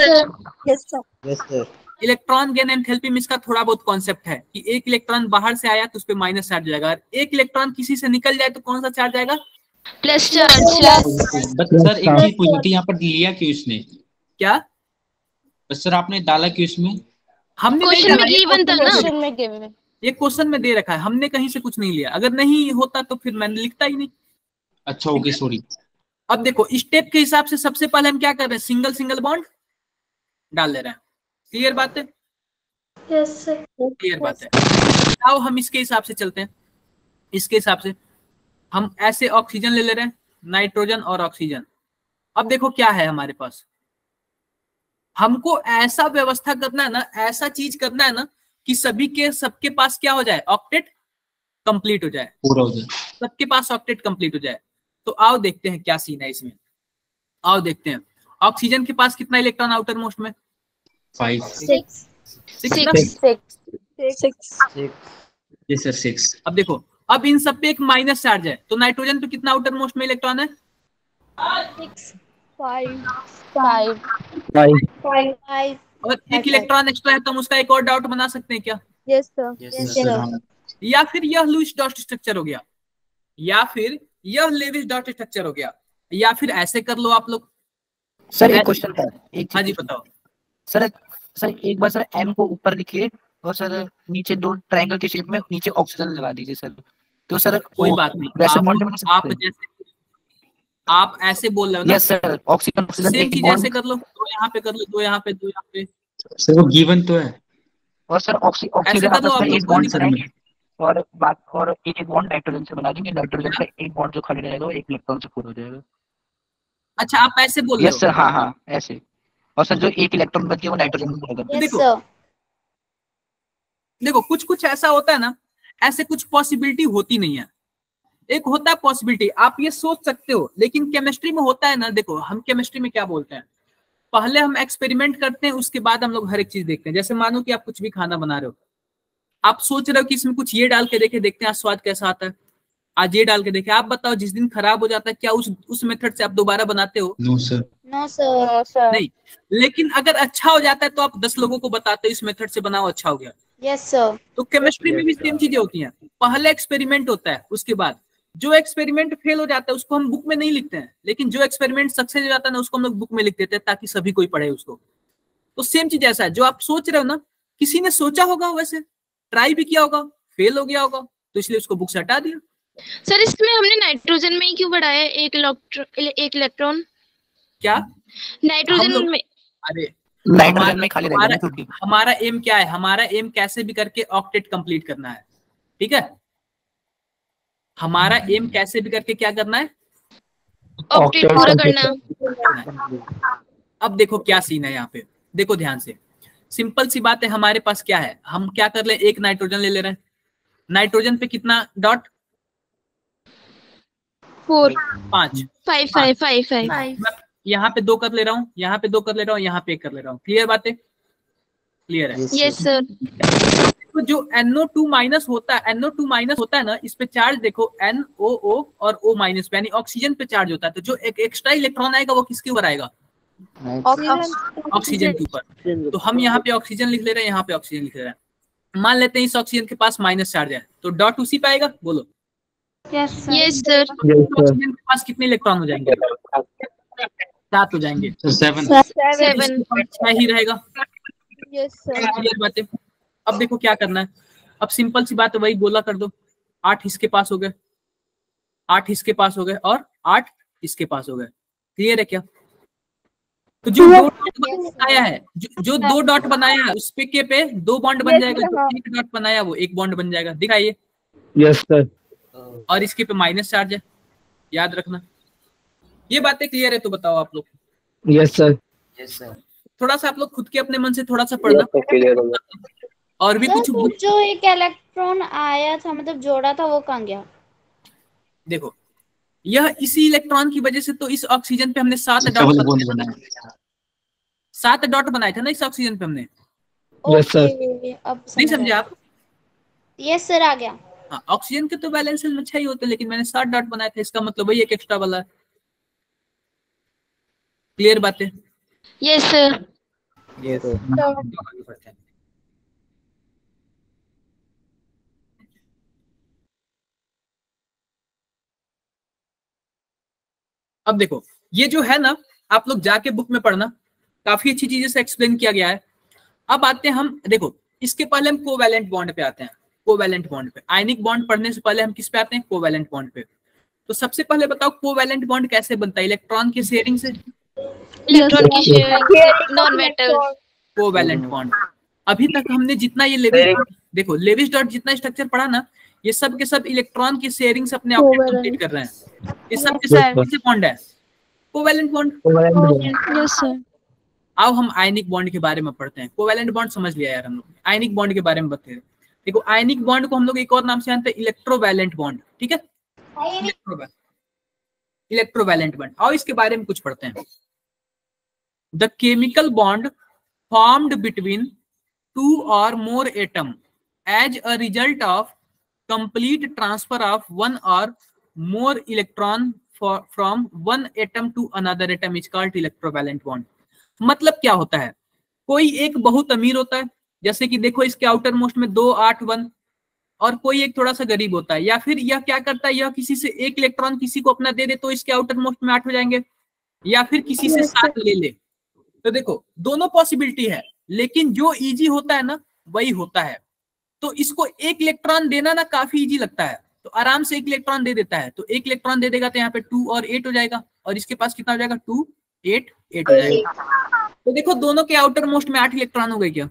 sir. Electron gain enthalpy में इसका थोड़ा बहुत कॉन्सेप्ट है कि 1 इलेक्ट्रॉन बाहर से आया तो उस पे माइनस चार्ज जाएगा, 1 इलेक्ट्रॉन किसी से निकल जाए तो कौन सा चार्ज आएगा? Plus charge. बस सर एक चीज पूछनी थी, यहाँ पर लिया क्यों इसने? क्या बस सर आपने डाला क्यों इसमें? हमने नहीं क्वेश्चन डाला, में ये गिवन था ना। ये क्वेश्चन में दे रखा है, हमने कहीं से कुछ नहीं लिया। अगर नहीं होता तो फिर मैंने लिखता ही नहीं। अच्छा ओके, सॉरी। अब देखो, स्टेप के हिसाब से सबसे पहले हम क्या कर रहे हैं, सिंगल सिंगल बॉन्ड डाल ले रहे हैं। क्लियर बात है? Yes sir. क्लियर बात है। आओ हम इसके हिसाब से चलते हैं। इसके हिसाब से हम ऐसे ऑक्सीजन ले रहे हैं, नाइट्रोजन और ऑक्सीजन। अब देखो क्या है हमारे पास, हमको ऐसा व्यवस्था करना है ना, ऐसा चीज करना है ना कि सभी के सबके पास क्या हो जाए, ऑक्टेट कंप्लीट हो जाए, पूरा हो जाए, सबके पास ऑक्टेट कंप्लीट हो जाए। तो आओ देखते हैं क्या सीन है इसमें। आओ देखते हैं, ऑक्सीजन के पास कितना इलेक्ट्रॉन आउटर मोस्ट में? 5। 6। Yes sir, 6। अब देखो, अब इन सब पे एक माइनस चार्ज है, तो नाइट्रोजन पे कितना आउटर मोस्ट में इलेक्ट्रॉन है? 5। और एक इलेक्ट्रॉन एक्स्ट्रा है, तो हम उसका एक और डाउट बना सकते हैं क्या? Yes sir. या फिर यह लुईस डॉट स्ट्रक्चर हो गया, या फिर यह लेविस डॉट स्ट्रक्चर हो गया, या फिर ऐसे कर लो आप लोग। सर एक क्वेश्चन था, एक हाँ जी बताओ। सर एक बार सर M को ऊपर लिखिए और सर नीचे 2 ट्रायंगल के शेप में नीचे ऑक्सीजन लगा दीजिए सर। तो सर कोई बात नहीं, वैसे आप जैसे आप ऐसे बोल रहे हो ना। यस सर, ऑक्सीजन सेम चीज ऐसे कर लो, 2 यहाँ पे कर लो, 2 यहाँ पे, 2 यहाँ पे। सर वो गिवन तो है। और सर ऐसे ऑक्सीजन कर लो आपस आप में लोग, एक कोई बॉन्ड दिक्कत बनाएंगे और एक बॉन्ड नाइट्रोजन से बना देंगे। नाइट्रोजन का एक बॉन्ड जो खाली रहेगा वो एक इलेक्ट्रॉन से पूरा हो जाएगा। अच्छा आप ऐसे बोल रहे हो? यस सर, हाँ ऐसे। और सर जो एक इलेक्ट्रॉन बच गया वो नाइट्रोजन में पूरा कर यस सर। देखो कुछ कुछ ऐसा होता है ना, ऐसे कुछ पॉसिबिलिटी होती नहीं है। एक होता है पॉसिबिलिटी, आप ये सोच सकते हो, लेकिन केमिस्ट्री में होता है ना। देखो हम केमिस्ट्री में क्या बोलते हैं, पहले हम एक्सपेरिमेंट करते हैं, उसके बाद हम लोग हर एक चीज देखते हैं। जैसे मानो कि आप कुछ भी खाना बना रहे हो, आप सोच रहे हो कि इसमें कुछ ये डाल के देखे, देखते हैं आज स्वाद कैसा आता है, आज ये डाल के देखे। आप बताओ, जिस दिन खराब हो जाता है, क्या उस मेथड से आप दोबारा बनाते हो? No sir. No sir. नहीं। लेकिन अगर अच्छा हो जाता है तो आप 10 लोगों को बताते हो इस मेथड से बनाओ, अच्छा हो गया। Yes sir. तो केमिस्ट्री में भी सेम चीजें होती हैं। पहले एक्सपेरिमेंट होता है, उसके बाद जो एक्सपेरिमेंट फेल हो जाता है उसको हम बुक में नहीं लिखते हैं, लेकिन जो एक्सपेरिमेंट सक्सेस हो जाता है ना उसको हम लोग बुक में लिख देते हैं ताकि सभी कोई पढ़े उसको। तो सेम चीज ऐसा है, जो आप सोच रहे हो ना, किसी ने सोचा होगा, वैसे ट्राई भी किया होगा, फेल हो गया होगा, तो इसलिए उसको बुक से हटा दिया। सर इसमें हमने नाइट्रोजन में ही क्यों बढ़ाया एक इलेक्ट्रॉन? क्या नाइट्रोजन में? अरे नाइट्रोजन में खाली रहेगा क्योंकि हमारा एम क्या है, हमारा एम कैसे भी करके ऑक्टेट कंप्लीट करना है। ठीक है, हमारा एम कैसे भी करके क्या करना है, ऑक्टेट पूरा करना। अब देखो क्या सीन है यहाँ पे, देखो ध्यान से। सिंपल सी बात है, हमारे पास क्या है, हम क्या कर ले, एक नाइट्रोजन ले रहे हैं। नाइट्रोजन पे कितना डॉट? 4 5 5 5 5 5 मैं यहाँ पे 2 कर ले रहा हूँ, यहाँ पे 2 कर ले रहा हूँ, यहाँ पे 1 कर ले रहा हूँ। क्लियर बात है? क्लियर है? Yes sir. तो जो NO2 माइनस होता है, NO2 माइनस होता है ना, इस पे चार्ज देखो NOO और O माइनस पे, यानी ऑक्सीजन पे चार्ज होता है। तो जो एक एक्स्ट्रा इलेक्ट्रॉन आएगा वो किसके ऊपर आएगा? ऑक्सीजन के ऊपर। तो हम यहाँ पे ऑक्सीजन लिख ले रहे हैं, यहाँ पे ऑक्सीजन लिख ले रहे हैं। मान लेते हैं इस ऑक्सीजन के पास माइनस चार्ज है, तो डॉट उसी पे आएगा। बोलो यस सर। ऑक्सीजन के पास कितने इलेक्ट्रॉन हो जाएंगे? 7 हो जाएंगे। 7 6 ही रहेगा। Yes sir. क्लियर बात है? अब देखो क्या करना है। अब सिंपल सी बात है, वही गोला कर दो। 8 इसके पास हो गए, 8 इसके पास हो गए और 8 इसके पास हो गए। क्लियर है क्या? तो जो 2 डॉट बनाया है, जो 2 डॉट बनाया है उस पे के पे 2 बॉन्ड बन जाएगा। जो 1 डॉट बनाया वो 1 बॉन्ड बन जाएगा। दिखाइए। Yes sir. और इसके पे माइनस चार्ज है, याद रखना। ये बातें क्लियर है तो बताओ आप लोग। Yes sir. Yes sir. थोड़ा सा आप लोग खुद के अपने मन से थोड़ा सा पढ़ना। और भी कुछ तो जो एक इलेक्ट्रॉन आया था, मतलब जोड़ा था, वो कहाँ गया? देखो, यह इसी इलेक्ट्रॉन की वजह से तो इस ऑक्सीजन पे हमने 7 डॉट बनाए थे ना इस ऑक्सीजन पे हमने। Yes sir. अब नहीं समझे आप? यस सर, आ गया। हाँ, ऑक्सीजन के तो बैलेंस में अच्छा ही होते हैं, लेकिन मैंने 7 डॉट बनाए थे, इसका मतलब वही एक एक्स्ट्रा वाला है। क्लियर बात है? Yes sir. अब देखो, ये जो है ना, आप लोग जाके बुक में पढ़ना, काफी अच्छी चीजें से एक्सप्लेन किया गया है। अब आते हैं हम, देखो इसके पहले हम कोवैलेंट बॉन्ड पे आते हैं। कोवैलेंट बॉन्ड पे, आयनिक बॉन्ड पढ़ने से पहले हम किस पे आते हैं? कोवैलेंट बॉन्ड पे। तो सबसे पहले बताओ कोवैलेंट बॉन्ड कैसे बनता है? इलेक्ट्रॉन की शेयरिंग से। इलेक्ट्रॉन की sharing, non metal. Covalent bond. अभी तक हमने जितना ये लेविस, देखो लेविस डॉट जितना स्ट्रक्चर पढ़ा ना, ये सब के सब इलेक्ट्रॉन की शेयरिंग से अपने आप को कंप्लीट कर रहे हैं। ये सब के सब किससे बॉन्ड है? Covalent bond. Yes sir. अब हम आयनिक बॉन्ड के बारे में पढ़ते हैं। कोवैलेंट बॉन्ड समझ लिया यार हम लोग, आयनिक बॉन्ड के बारे में बताते हैं। देखो आयनिक बॉन्ड को हम लोग एक और नाम से जानते हैं, इलेक्ट्रोवैलेंट बॉन्ड। ठीक है, इलेक्ट्रोवैलेंट बॉन्ड। और इसके बारे में कुछ पढ़ते हैं। The chemical bond formed between 2 or more atom as a result of complete transfer of 1 or more electron from one atom to another atom is called electrovalent bond। मतलब क्या होता है? कोई एक बहुत अमीर होता है, जैसे कि देखो इसके आउटर मोस्ट में 2 8 1, और कोई एक थोड़ा सा गरीब होता है। या फिर यह क्या करता है, यह किसी से एक इलेक्ट्रॉन किसी को अपना दे दे तो इसके आउटर मोस्ट में 8 हो जाएंगे, या फिर किसी से 7 ले ले। तो देखो दोनों पॉसिबिलिटी है, लेकिन जो इजी होता है ना वही होता है। तो इसको एक इलेक्ट्रॉन देना ना काफी इजी लगता है, तो आराम से एक इलेक्ट्रॉन दे देता है। तो एक इलेक्ट्रॉन दे देगा तो यहाँ पे 2 और 8 हो जाएगा, और इसके पास कितना हो जाएगा? 2 8 8 हो जाएगा। तो देखो दोनों के आउटर मोस्ट में 8 इलेक्ट्रॉन हो गए क्या?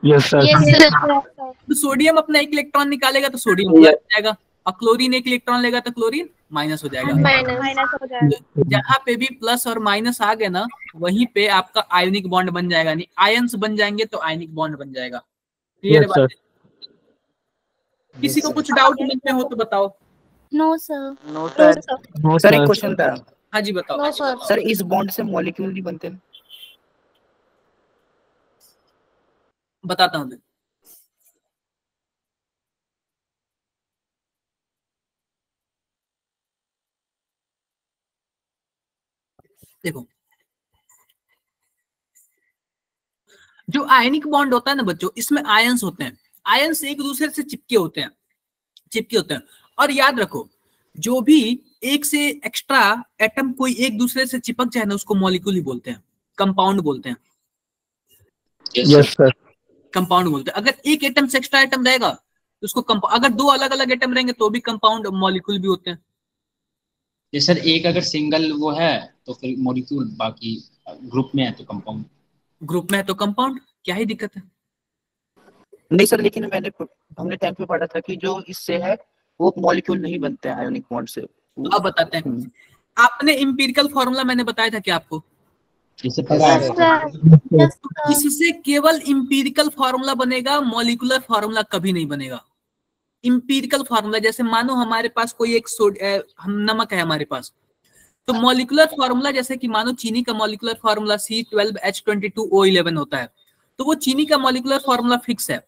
Yes sir. तो सोडियम अपना एक इलेक्ट्रॉन निकालेगा तो सोडियम प्लस हो जाएगा, और क्लोरीन एक इलेक्ट्रॉन लेगा तो क्लोरीन माइनस हो जाएगा। जहां पे भी प्लस और माइनस आ गए ना, वहीं पे आपका आयनिक बॉन्ड बन जाएगा, नहीं आयंस बन जाएंगे तो आयनिक बॉन्ड बन जाएगा। क्लियर है बात? किसी को कुछ डाउट मन में हो तो बताओ। No sir. No sir. No sir, एक क्वेश्चन था। हाँ जी बताओ। No sir. सर इस बॉन्ड से मॉलिक्यूल नहीं बनते? बताता हूँ। देखो जो आयनिक बॉन्ड होता है ना बच्चों, इसमें आयंस होते हैं। आयंस एक दूसरे से चिपके होते हैं। और याद रखो, जो भी एक से एक्स्ट्रा एटम कोई एक दूसरे से चिपक जाए ना, उसको मॉलिक्यूल ही बोलते हैं, कंपाउंड बोलते हैं। Yes sir. कंपाउंड बोलते हैं। अगर एक एटम से एक्स्ट्रा एटम रहेगा तो उसको अगर 2 अलग अलग एटम रहेंगे तो भी कंपाउंड मॉलिक्यूल भी होते हैं। ये सर एक अगर सिंगल वो है तो फिर मॉलिक्यूल, बाकी ग्रुप में है तो कंपाउंड। ग्रुप में है तो कंपाउंड, क्या ही दिक्कत है? नहीं सर, लेकिन हमने 10th में पढ़ा था कि जो इससे है वो मॉलिक्यूल नहीं बनते हैं आयनिक बॉन्ड से। अब बताते हैं। आपने इंपीरिकल फॉर्मूला मैंने बताया था कि आपको इससे केवल इंपीरिकल फॉर्मूला बनेगा, मॉलिक्यूलर फॉर्मूला कभी नहीं बनेगा। इंपीरिकल फार्मूला, जैसे मानो हमारे पास कोई एक नमक है हमारे पास, तो मॉलिक्यूलर फार्मूला जैसे कि मानो चीनी का मॉलिक्यूलर फार्मूला C12H22O11 होता है, तो वो चीनी का मॉलिक्यूलर फार्मूला फिक्स है।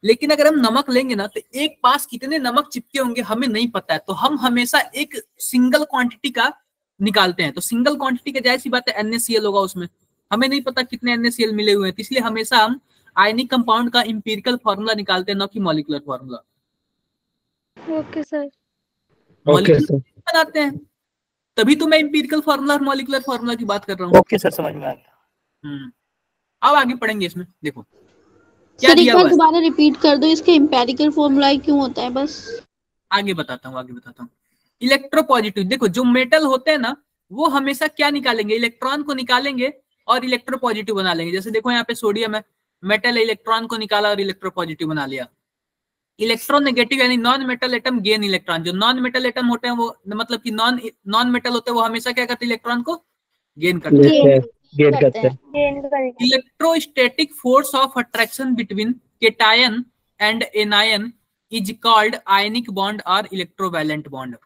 लेकिन अगर हम नमक लेंगे ना तो एक पास कितने नमक चिपके होंगे हमें नहीं पता है, तो हम हमेशा एक सिंगल क्वांटिटी का निकालते हैं। तो सिंगल क्वांटिटी का जाहिर सी बात है NaCl होगा, उसमें हमें नहीं पता कितने NaCl मिले हुए हैं, तो इसलिए हमेशा हम आयनिक कंपाउंड का इंपीरिकल फार्मूला निकालते हैं, ना कि molecular formula. Okay sir. Molecular बनाते हैं, तभी तो मैं इंपीरिकल फार्मूला और मॉलिक्यूलर फार्मूला की बात कर रहा हूँ। ओके सर, समझ में आ गया। अब आगे पढ़ेंगे इसमें, देखो क्या सर एक दिया बार हुआ है। दोबारा रिपीट कर दो, इसके एम्पिरिकल फॉर्मूला क्यों होता है बस। आगे बताता हूँ। इलेक्ट्रोपॉजिटिव, देखो जो मेटल होते हैं ना वो हमेशा क्या निकालेंगे, इलेक्ट्रॉन को निकालेंगे और इलेक्ट्रोपॉजिटिव बना लेंगे। जैसे देखो यहाँ पे सोडियम है, मेटल है, इलेक्ट्रॉन को निकाला और इलेक्ट्रोपॉजिटिव बना लिया। इलेक्ट्रोनेगेटिव यानी non metal atom gain electron, जो नॉन मेटल एटम होते हैं वो मतलब कि नॉन मेटल होते हैं वो हमेशा क्या करते हैं, इलेक्ट्रॉन को गेन करते हैं। Electrostatic force of attraction between cation and anion is called ionic bond और इलेक्ट्रोवैलेंट बॉन्ड।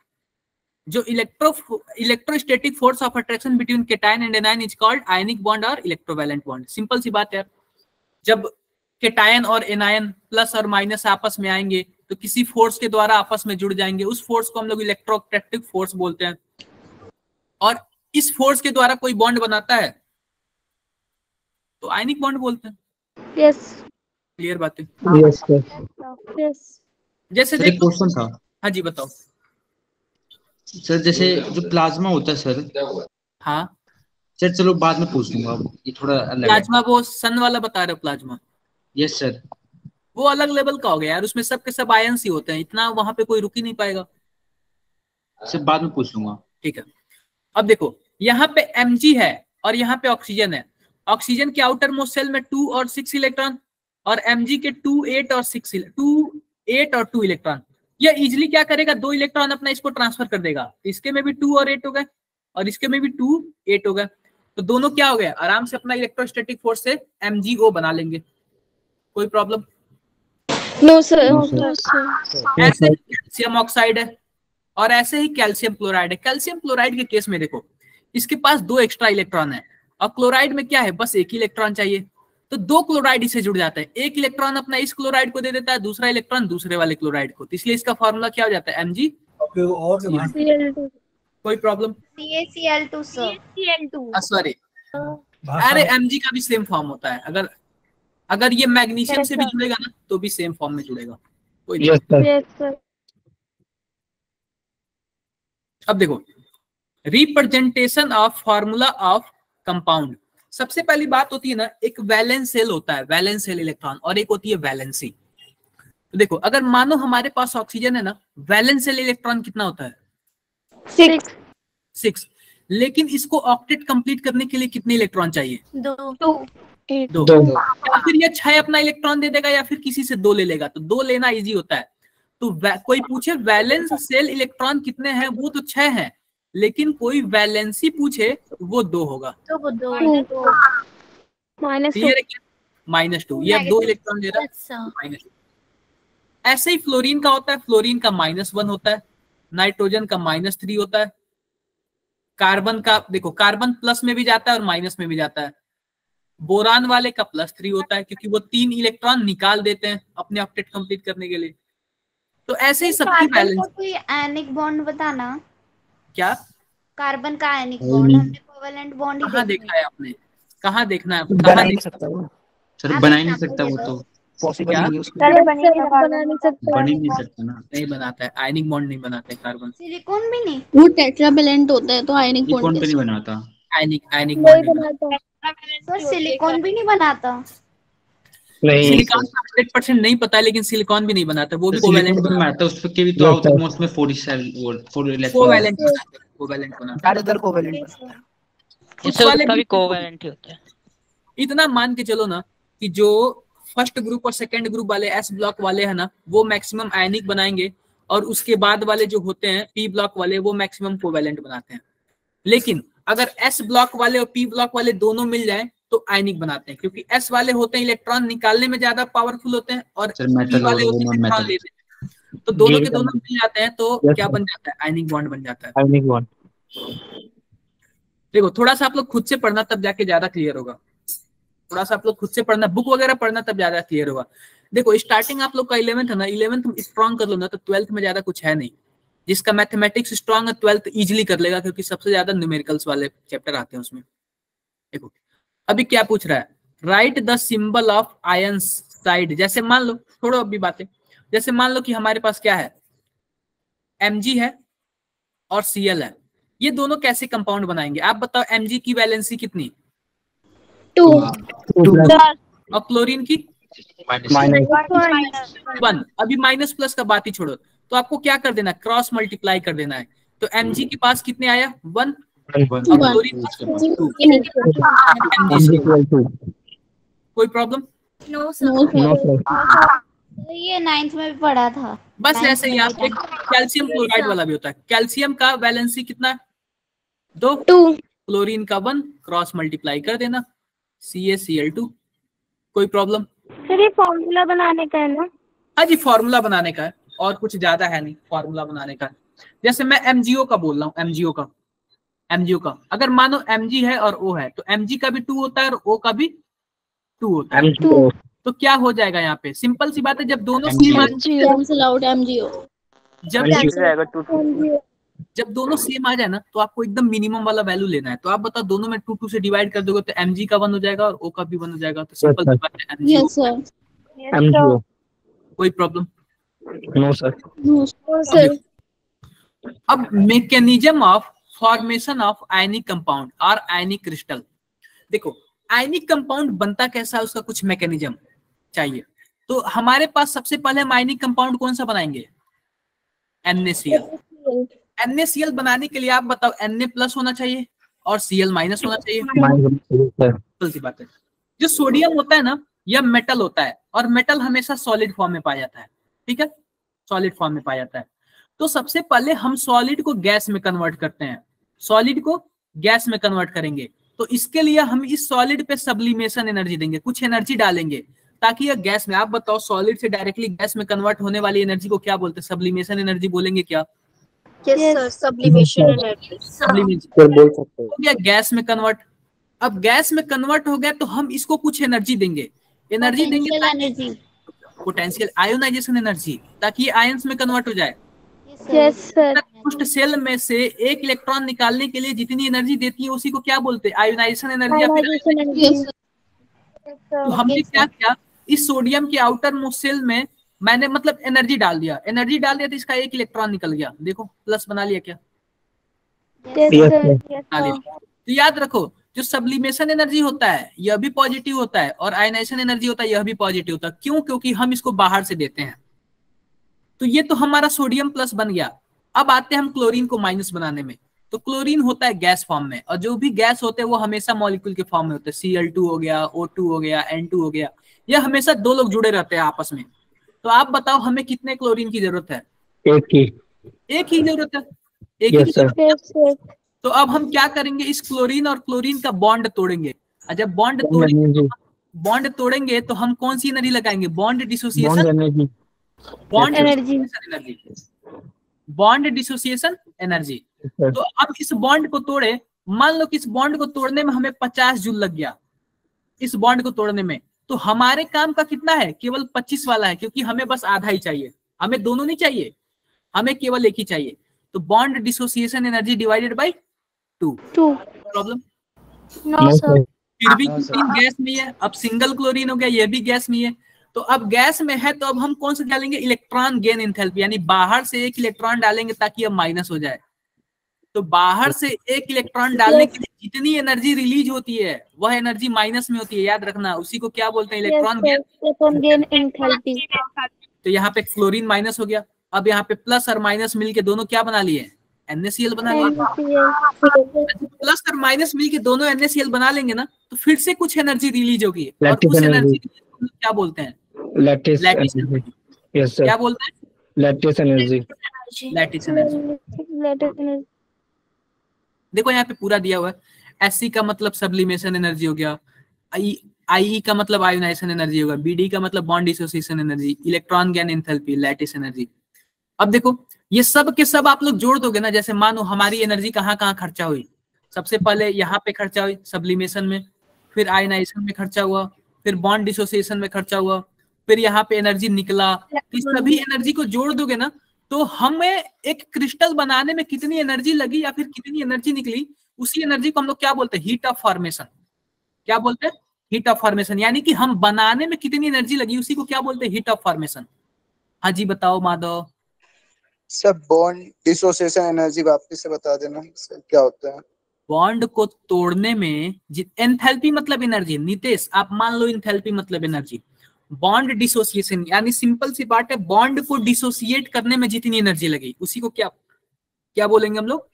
जो electrostatic force of attraction between cation and anion is called ionic bond और इलेक्ट्रोवैलेंट बॉन्ड। सिंपल सी बात है, जब cation और anion plus और minus आपस में आएंगे तो किसी फोर्स के द्वारा आपस में जुड़ जाएंगे, उस फोर्स को हम लोग इलेक्ट्रोस्टैटिक फोर्स बोलते हैं। और इस फोर्स के द्वारा कोई बॉन्ड बनाता है तो आयनिक बॉन्ड बोलते हैं। यस। क्लियर बात है? यस। जैसे सर एक क्वेश्चन था। हाँ जी बताओ सर जैसे जो प्लाज्मा होता है सर, हाँ सर चलो बाद में पूछ लूंगा, ये थोड़ा अलग है। प्लाज्मा वो सन वाला बता रहे हो प्लाज्मा? Yes sir. वो अलग लेवल का हो गया यार, उसमें सब के सब आयंस ही होते हैं, इतना वहां पे कोई रुक ही नहीं पाएगा। सर बाद में पूछ लूंगा। ठीक है, अब देखो यहाँ पे Mg है और यहाँ पे ऑक्सीजन है। ऑक्सीजन के आउटर मोस्ट सेल में 2 और 6 इलेक्ट्रॉन और Mg के 2, 8 और 6 8 और 2 इलेक्ट्रॉन। यह इजिली क्या करेगा, 2 इलेक्ट्रॉन अपना इसको ट्रांसफर कर देगा, इसके में भी 2 और 8 हो गए और इसके में भी 2, 8 हो गए, तो दोनों क्या हो गए, आराम से अपना इलेक्ट्रोस्टैटिक फोर्स से MgO बना लेंगे। कोई प्रॉब्लम? No sir. ऐसे ही कैल्शियम ऑक्साइड है और ऐसे ही कैल्शियम क्लोराइड है। कैल्शियम क्लोराइड के केस में देखो इसके पास 2 एक्स्ट्रा इलेक्ट्रॉन है और क्लोराइड में क्या है, बस 1 ही इलेक्ट्रॉन चाहिए, तो 2 क्लोराइड इसे जुड़ जाता है। 1 इलेक्ट्रॉन अपना इस क्लोराइड को दे देता है, दूसरा इलेक्ट्रॉन दूसरे वाले क्लोराइड को, तो इसलिए इसका फॉर्मूला क्या हो जाता है, Mg। कोई प्रॉब्लम? CaCl2 sir. सॉरी, अरे Mg का भी सेम फॉर्म होता है, अगर ये मैग्नीशियम से भी जुड़ेगा ना तो भी सेम फॉर्म में जुड़ेगा। कोई अब देखो representation of formula of compound. सबसे पहली बात होती है ना, एक वैलेंस सेल होता है, वैलेंस सेल इलेक्ट्रॉन, और एक होती है वैलेंसी। तो देखो अगर मानो हमारे पास ऑक्सीजन है ना, वैलेंस सेल इलेक्ट्रॉन कितना होता है, 6। लेकिन इसको ऑक्टेट कंप्लीट करने के लिए कितने इलेक्ट्रॉन चाहिए, 2। या फिर ये 6 अपना इलेक्ट्रॉन दे देगा या फिर किसी से 2 ले लेगा, तो 2 लेना इजी होता है। तो कोई पूछे वैलेंस सेल इलेक्ट्रॉन कितने हैं, वो तो 6 हैं, लेकिन कोई वैलेंसी पूछे वो 2 होगा, तो वो 2 -2, ये 2 इलेक्ट्रॉन दे रहा है, -2। ऐसे ही फ्लोरीन का होता है, फ्लोरीन का -1 होता है, नाइट्रोजन का -3 होता है, कार्बन का देखो कार्बन प्लस में भी जाता है और माइनस में भी जाता है, बोरान वाले का +3 होता है क्योंकि वो 3 इलेक्ट्रॉन निकाल देते हैं अपने ऑक्टेट कंप्लीट करने के लिए। तो ऐसे ही सबकी बैलेंस। कोई आयनिक बॉन्ड बताना, क्या कार्बन का आयनिक बॉन्ड, हमने कोवेलेंट बॉन्ड ही कहाँ देखा है आपने, कहाँ देखना है, बना ही नहीं सकता वो, सर बना ही नहीं सकता वो, तो पॉसिबल नहीं है उसको। बना नहीं सकता। बन ही नहीं सकता ना। नहीं बनाता है, आयनिक बॉन्ड नहीं बनाता है कार्बन। सिलिकॉन भी नहीं, वो टेट्रावैलेंट होता है, तो आयनिक ये कौन बॉन्ड पे नहीं बनाता। आयनिक बॉन्ड नहीं बनाता। सर सिलिकॉन भी नहीं बनाता। सिलिकॉन 100% नहीं पता है, लेकिन सिलिकॉन भी नहीं बनाता, वो भी कोवेलेंट बनाता है, उसके भी तो आउटर मोस्ट में 4 सेल और 4 इलेक्ट्रॉन कोवेलेंट बनाता है। ज्यादातर कोवेलेंट उस वाले भी कोवेलेंट ही होता है। इतना मान के चलो ना कि जो फर्स्ट ग्रुप और सेकंड ग्रुप वाले S ब्लॉक वाले हैं ना, वो मैक्सिमम आयनिक बनाएंगे, और उसके बाद वाले जो होते हैं P ब्लॉक वाले, वो मैक्सिमम कोवेलेंट बनाते हैं। लेकिन अगर S ब्लॉक वाले और P ब्लॉक वाले दोनों मिल जाएं तो आयनिक बनाते हैं, क्योंकि S वाले होते हैं इलेक्ट्रॉन निकालने में ज्यादा पावरफुल होते हैं और P वाले होते हैं इलेक्ट्रॉन लेने में। तो दोनों के दोनों मिल जाते हैं तो क्या बन जाता है, आयनिक बॉन्ड बन जाता है। Ionic bond. देखो थोड़ा सा आप लोग खुद से पढ़ना तब जाके ज्यादा क्लियर होगा, थोड़ा सा आप लोग खुद से पढ़ना, बुक वगैरह पढ़ना तब ज्यादा क्लियर होगा। देखो स्टार्टिंग आप लोग का 11th है ना, 11th स्ट्रॉन्ग कर लो ना तो 12th में ज्यादा कुछ है नहीं। जिसका मैथमेटिक्स स्ट्रॉन्ग है 12th इजीली कर लेगा, क्योंकि सबसे ज्यादा न्यूमेरिकल्स वाले चैप्टर आते हैं उसमें। देखो अभी क्या पूछ रहा है, write the symbol of ion side. जैसे मान लो, छोड़ो अभी बातें, जैसे मान लो कि हमारे पास क्या है, Mg है और Cl है, ये दोनों कैसे कंपाउंड बनाएंगे आप बताओ। Mg की वैलेंसी कितनी, 2 और क्लोरीन की -1। अभी माइनस प्लस का बात ही छोड़ो, तो आपको क्या कर देना, क्रॉस मल्टीप्लाई कर देना है। तो Mg के पास कितने आया 1 और क्लोरीन 2। कोई प्रॉब्लम? नो सर, ये 9th में भी पढ़ा था। बस ऐसे ही आप एक कैल्शियम क्लोराइड वाला भी होता है, कैल्शियम का वैलेंसी कितना है 2, क्लोरीन का 1, क्रॉस मल्टीप्लाई कर देना CaCl2। कोई प्रॉब्लम? सर ये फॉर्मूला बनाने का है ना? हाँ जी फॉर्मूला बनाने का है, और कुछ ज्यादा है नहीं फॉर्मूला बनाने का। जैसे मैं MgO का बोल रहा हूँ, MgO का अगर मानो Mg है और O है तो Mg का भी 2 होता है और O का भी 2 होता है। तो क्या हो जाएगा यहाँ पे, सिंपल सी बात है, जब दोनों सेम आ जब दोनों सेम आ जाए ना तो आपको एकदम मिनिमम वाला वैल्यू लेना है। तो आप बताओ दोनों में 2 से डिवाइड कर दोगे तो Mg का 1 हो जाएगा और O का भी 1 हो जाएगा। तो सिंपल सी बात है MgO। कोई प्रॉब्लम? No sir. अब mechanism of formation of ionic compound और आयनिक क्रिस्टल। देखो आयनिक कंपाउंड बनता कैसा है, उसका कुछ मैकेनिज्म चाहिए। तो हमारे पास सबसे पहले हम आयनिक कंपाउंड कौन सा बनाएंगे, NaCl। NaCl बनाने के लिए आप बताओ Na+ होना चाहिए और Cl- होना चाहिए। सिंपल सी बात है। जो सोडियम होता है ना, यह मेटल होता है और मेटल हमेशा सॉलिड फॉर्म में पाया जाता है, ठीक है, सॉलिड फॉर्म में पाया जाता है। तो सबसे पहले हम सॉलिड को गैस में कन्वर्ट करते हैं, सॉलिड को गैस में कन्वर्ट करेंगे। तो इसके लिए हम इस सॉलिड पे सब्लिमेशन एनर्जी देंगे, कुछ एनर्जी डालेंगे ताकि यह गैस में, आप बताओ सॉलिड से डायरेक्टली गैस में कन्वर्ट होने वाली एनर्जी को क्या बोलते हैं, सब्लिमेशन एनर्जी बोलेंगे क्या? Sublimation energy. हो गया गैस में कन्वर्ट। अब गैस में कन्वर्ट हो गया तो हम इसको कुछ एनर्जी देंगे, पोटेंशियल आयोनाइजेशन एनर्जी, ताकि आयंस में कन्वर्ट हो जाए। Yes sir. उस सेल में से एक इलेक्ट्रॉन निकालने के लिए जितनी एनर्जी देती है उसी को क्या बोलते हैं, आयोनाइजेशन एनर्जी। तो हमने क्या किया, इस सोडियम के आउटर मोस्ट सेल में मैंने मतलब एनर्जी डाल दिया तो इसका एक इलेक्ट्रॉन निकल गया, देखो प्लस बना लिया क्या? तो याद रखो जो सब्लिमेशन एनर्जी होता है यह भी पॉजिटिव होता है और आयनाइजेशन एनर्जी होता है यह भी पॉजिटिव होता है। क्यों? क्योंकि हम इसको बाहर से देते हैं। तो ये तो हमारा सोडियम प्लस बन गया। अब आते हैं हम क्लोरीन को माइनस बनाने में। तो क्लोरीन होता है गैस फॉर्म में, और जो भी गैस होते हैं वो हमेशा मॉलिक्यूल के फॉर्म में होते हैं। Cl2 हो गया, O2 हो गया, N2 हो गया, यह हमेशा 2 लोग जुड़े रहते हैं आपस में। तो आप बताओ हमें कितने क्लोरीन की जरूरत है? एक ही जरूरत है, एक ही जरूरत। तो अब हम क्या करेंगे, इस क्लोरीन और क्लोरीन का बॉन्ड तोड़ेंगे। और जब बॉन्ड तोड़ेंगे तो हम कौन सी एनर्जी लगाएंगे, बॉन्ड डिसोसिएशन एनर्जी। तो अब इस बॉन्ड को तोड़े, मान लो कि इस बॉन्ड को तोड़ने में हमें 50 जूल लग गया, इस बॉन्ड को तोड़ने में। तो हमारे काम का कितना है, केवल 25 वाला है, क्योंकि हमें बस आधा ही चाहिए, हमें दोनों नहीं चाहिए, हमें केवल एक ही चाहिए। तो bond dissociation energy divided by 2। Problem? No sir. फिर भी क्लोरीन गैस में है, अब सिंगल क्लोरीन हो गया, ये भी गैस में है। तो अब गैस में है तो अब हम कौन सा डालेंगे, इलेक्ट्रॉन गेन एंथैल्पी, यानी बाहर से एक इलेक्ट्रॉन डालेंगे ताकि अब माइनस हो जाए। तो बाहर से एक इलेक्ट्रॉन डालने के लिए जितनी एनर्जी रिलीज होती है वह एनर्जी माइनस में होती है, याद रखना। उसी को क्या बोलते हैं, इलेक्ट्रॉन गेन एंथैल्पी। तो यहाँ पे क्लोरीन माइनस हो गया, अब यहाँ पे प्लस और माइनस मिलके दोनों क्या बना लिए, NaCl बना लिया। प्लस और माइनस मिलके दोनों NaCl बना लेंगे ना, तो फिर से कुछ एनर्जी रिलीज होगी, और उस एनर्जी को क्या बोलते हैं, लैटिस एनर्जी। क्या बोलते हैं, लैटिस एनर्जी। देखो यहाँ पे पूरा दिया हुआ है। Sc का मतलब सब्लिमेशन एनर्जी हो गया, IE का मतलब आयोनाइजेशन एनर्जी होगा, BD का मतलब bond dissociation energy, electron gain enthalpy, lattice energy. अब देखो ये सब के सब आप लोग जोड़ दोगे ना, जैसे मानो हमारी एनर्जी कहाँ कहाँ खर्चा हुई, सबसे पहले यहाँ पे खर्चा हुई सब्लिमेशन में, फिर आयनाइजेशन में खर्चा हुआ, फिर बॉन्ड डिसोसिएशन में खर्चा हुआ, फिर यहाँ पे एनर्जी निकला। इस सभी एनर्जी को जोड़ दोगे ना तो हमें एक क्रिस्टल बनाने में कितनी एनर्जी लगी या फिर कितनी एनर्जी निकली, उसी एनर्जी को हम लोग क्या बोलते हैं, हीट ऑफ फॉर्मेशन। क्या बोलते हैं, हीट ऑफ फॉर्मेशन। यानी कि हम बनाने में कितनी एनर्जी लगी उसी को क्या बोलते हैं, हीट ऑफ फॉर्मेशन। हाँ जी बताओ Madhav. Sir bond dissociation energy वापस से बता देना सर क्या होता है। बॉन्ड को तोड़ने में एंथैल्पी मतलब एनर्जी, नितेश आप मान लो एंथैल्पी मतलब एनर्जी। बॉन्ड डिसोसिएशन यानी सिंपल सी बात है, बॉन्ड को डिसोसिएट करने में जितनी एनर्जी लगी उसी को क्या क्या बोलेंगे हम लोग,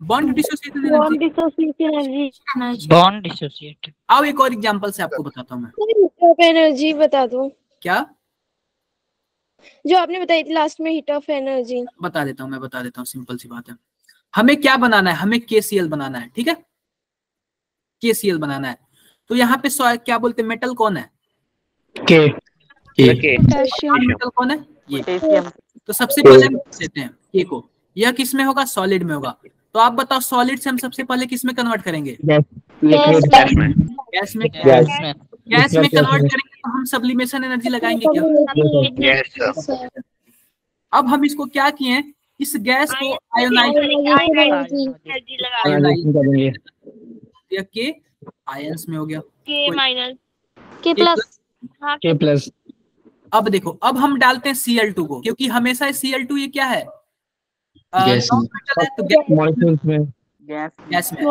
bond dissociation energy. Bond dissociate. आओ एक और एग्जांपल से आपको बताता हूं मैं। एनर्जी बता दो। क्या जो आपने बताई थी लास्ट में, हीट ऑफ एनर्जी। बता देता हूँ, मैं बता देता हूँ, सिंपल सी बात है। हमें क्या बनाना है, हमें KCl बनाना है, ठीक है, KCl बनाना है। तो यहाँ पे क्या बोलते हैं, मेटल कौन है, के मेटल कौन है, ये। तो सबसे पहले हम लेते हैं के को, यह किस में होगा, सॉलिड में होगा। तो आप बताओ सॉलिड से हम सबसे पहले किस में कन्वर्ट करेंगे, गैस में। गैस में कन्वर्ट करेंगे तो हम सब्लिमेशन एनर्जी लगाएंगे क्या। अब हम इसको क्या किए, इस गैस को आयोनाइज के आयंस में हो गया, के प्लस। अब देखो अब हम डालते हैं Cl2 को, क्योंकि हमेशा Cl2 ये क्या है, गैस में, गैस में।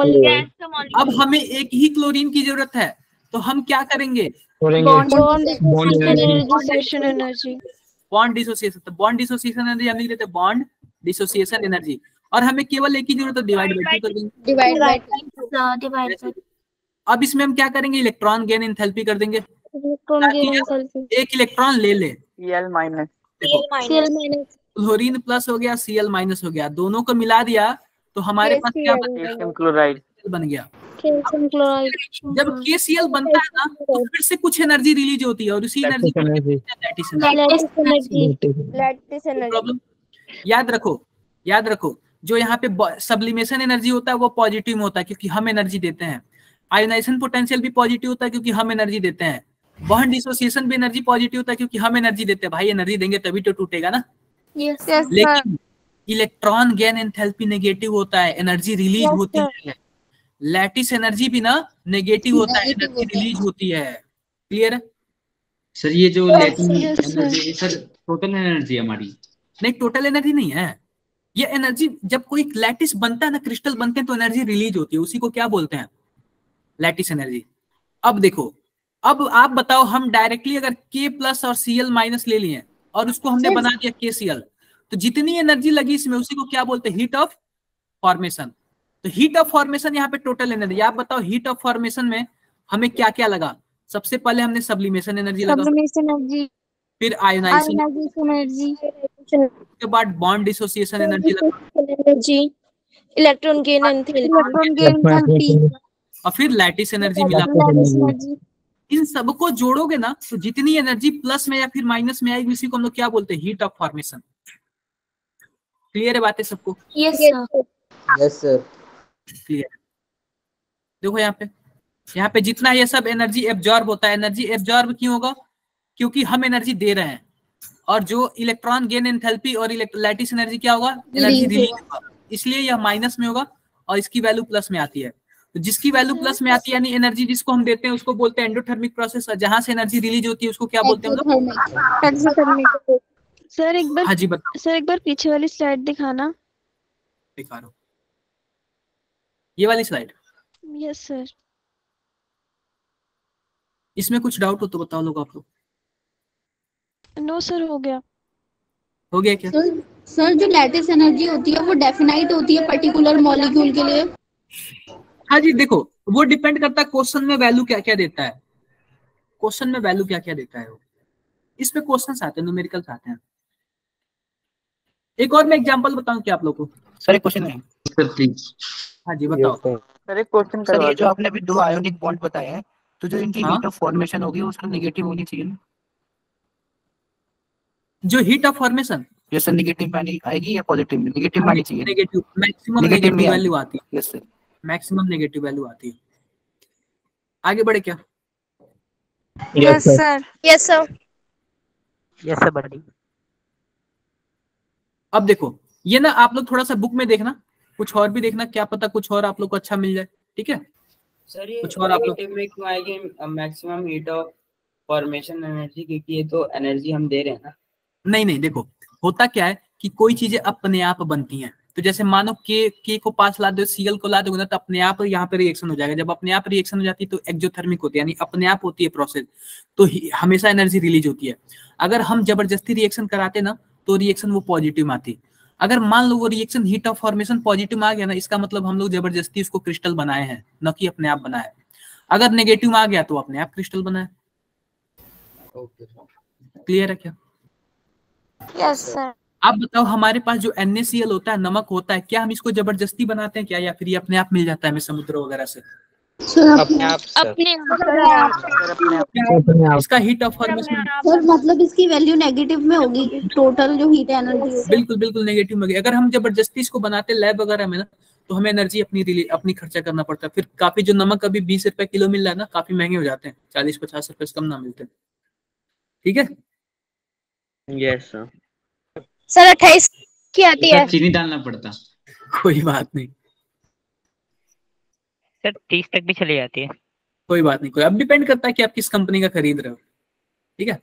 अब हमें एक ही क्लोरीन की जरूरत है, तो हम क्या करेंगे, बॉन्ड एनर्जी। Bond dissociation. तो बॉन्ड डिसोसिएशन एनर्जी हम लिख देते हैं बॉन्ड डिसोसिएशन एनर्जी, और हमें केवल एक ही जरूरत है, डिवाइड बाय 2 कर देंगे। अब इसमें हम क्या करेंगे, इलेक्ट्रॉन गेन एंथैल्पी कर देंगे, एक इलेक्ट्रॉन ले ले, क्लोरीन प्लस हो गया, Cl माइनस हो गया, दोनों को मिला दिया तो हमारे पास क्या बन गया। जब KCl बनता है ना तो फिर से कुछ एनर्जी रिलीज होती है, और उसी एनर्जी प्रॉब्लम। याद रखो जो यहाँ पे सब्लिमेशन एनर्जी होता है वो पॉजिटिव में होता है क्योंकि हम एनर्जी देते हैं, आयोनाइजेशन पोटेंशियल भी पॉजिटिव होता है क्योंकि हम एनर्जी देते हैं, बॉन्ड डिसोसिएशन भी एनर्जी पॉजिटिव होता है क्योंकि हम एनर्जी देते हैं। भाई एनर्जी देंगे तभी तो टूटेगा ना। लेकिन इलेक्ट्रॉन गेन एंथैल्पी नेगेटिव होता है, एनर्जी रिलीज होती है। लैटिस एनर्जी भी ना नेगेटिव होता है, एनर्जी रिलीज होती है। क्लियर है सर, ये जो lattice energy sir total energy हमारी नहीं, टोटल एनर्जी नहीं है ये एनर्जी। जब कोई लैटिस बनता है ना, क्रिस्टल बनते हैं तो एनर्जी रिलीज होती है, उसी को क्या बोलते हैं, लैटिस एनर्जी। अब देखो, अब आप बताओ, हम डायरेक्टली अगर K प्लस और Cl माइनस ले लिए और उसको हमने बना दिया KCl, तो जितनी एनर्जी लगी इसमें उसी को क्या बोलते हैं, हीट ऑफ फॉर्मेशन। तो हीट ऑफ फॉर्मेशन यहाँ पे टोटल एनर्जी। आप बताओ हीट ऑफ फॉर्मेशन में हमें क्या क्या लगा, सबसे पहले हमने सब्लिमेशन एनर्जी लगा, फिर आयोनाइजेशन एनर्जी, उसके बाद बॉन्ड डिसोसिएशन एनर्जी लगा, इलेक्ट्रॉन गेन एंथैल्पी, और फिर लैटिस एनर्जी मिला। इन सबको जोड़ोगे ना तो जितनी एनर्जी प्लस में या फिर माइनस में आएगी उसी को हम लोग क्या बोलते हैं, हीट ऑफ फॉर्मेशन। क्लियर है बातें सबको? Yes sir. क्लियर। देखो यहाँ पे जितना ये सब एनर्जी एब्जॉर्ब होता है, एनर्जी एब्जॉर्ब क्यों होगा, क्योंकि हम एनर्जी दे रहे हैं, और जो इलेक्ट्रॉन गेन एंथैल्पी और लैटिस एनर्जी क्या होगा, एनर्जी रिलीज होगा, इसलिए यह माइनस में होगा और इसकी वैल्यू प्लस में आती है। तो जिसकी वैल्यू प्लस में आती है यानी एनर्जी जिसको हम देते हैं उसको बोलते हैं एंडोथर्मिक प्रोसेस, और जहां से एनर्जी रिलीज होती है उसको क्या बोलते हैं हम लोग। सर एक बार, हाँ जी बताओ। सर एक बार पीछे वाली स्लाइड दिखाना। दिखा रहा हूं, ये वाली स्लाइड। Yes sir. इसमें कुछ डाउट हो तो बताओ लोग, आप लोग। नो सर, हो गया क्या सर जो लैटिस एनर्जी होती है वो डेफिनाइट होती है पर्टिकुलर मॉलिक्यूल के लिए? हाँ जी, देखो वो डिपेंड करता है क्वेश्चन में वैल्यू क्या क्या देता है, क्वेश्चन में वैल्यू क्या क्या देता है वो, इस पे क्वेश्चंस आते हैं, न्यूमेरिकल्स आते हैं। एक और मैं एग्जांपल बताऊं क्या आप लोगों को? सर एक क्वेश्चन है सर प्लीज। हाँ जी बताओ। सर एक क्वेश्चन सर ये जो आपने अभी 2 आयोनिक बॉन्ड बताए हैं, तो जो इनकी हाँ? हीट ऑफ फॉर्मेशन होगी उसका नेगेटिव होनी चाहिए ना? जो हीट ऑफ फॉर्मेशन जैसे नेगेटिव में आएगी या पॉजिटिव में? नेगेटिव में आनी चाहिए। नेगेटिव, मैक्सिमम Negative में नेगेटिव वैल्यू आती है। Yes sir. Maximum negative value आती है। आगे बढ़े क्या? Yes sir. Yes sir. Yes sir बड़ी। अब देखो ये ना आप लोग थोड़ा सा बुक में देखना, कुछ और भी देखना, क्या पता कुछ और आप लोग को अच्छा मिल जाए। ठीक है सर ये कुछ और आप लोग नेगेटिव में क्यों आएगी maximum heat of formation energy? क्योंकि ये तो एनर्जी हम दे रहे हैं ना। नहीं देखो होता क्या है कि कोई चीजें अपने आप बनती हैं। तो जैसे मानो के को पास ला दो, सीएल को ला दोगे ना, तो अपने आप यहाँ पे रिएक्शन हो जाएगा। जब अपने आप रिएक्शन हो जाती है तो एक्सोथर्मिक होती है, यानी अपने आप होती है प्रोसेस, तो हमेशा एनर्जी रिलीज होती है। अगर हम जबरदस्ती रिएक्शन कराते ना तो रिएक्शन वो पॉजिटिव में आती। अगर मान लो वो reaction heat of formation positive में आ गया ना, इसका मतलब हम लोग जबरदस्ती उसको क्रिस्टल बनाए हैं, न कि अपने आप बनाए। अगर नेगेटिव में आ गया तो अपने आप क्रिस्टल बनाए। क्लियर है क्या? Yes sir. आप बताओ हमारे पास जो NaCl होता है, नमक होता है, क्या हम इसको जबरदस्ती बनाते हैं क्या, या फिर ये अपने आप मिल जाता है हमें समुद्र वगैरह से? अपने आप अपने इसका हीट ऑफ फॉर्मेशन सर, मतलब इसकी वैल्यू नेगेटिव में होगी, टोटल जो हीट एनर्जी होगी। बिल्कुल नेगेटिव में होगी। अगर हम जबरदस्ती इसको बनाते लैब वगैरह में ना, तो हमें एनर्जी अपनी खर्चा करना पड़ता है। फिर काफी जो नमक अभी 20 रुपए किलो मिल रहा है ना, काफी महंगे हो जाते हैं, 40-50 रुपए से कम ना मिलते। ठीक है यस सर। सर 28 की आती है। चीनी डालना पड़ता। कोई बात नहीं सर 30 तक भी चली जाती है। कोई बात नहीं। कोई अब डिपेंड करता है कि आप किस कंपनी का खरीद रहे हो। ठीक है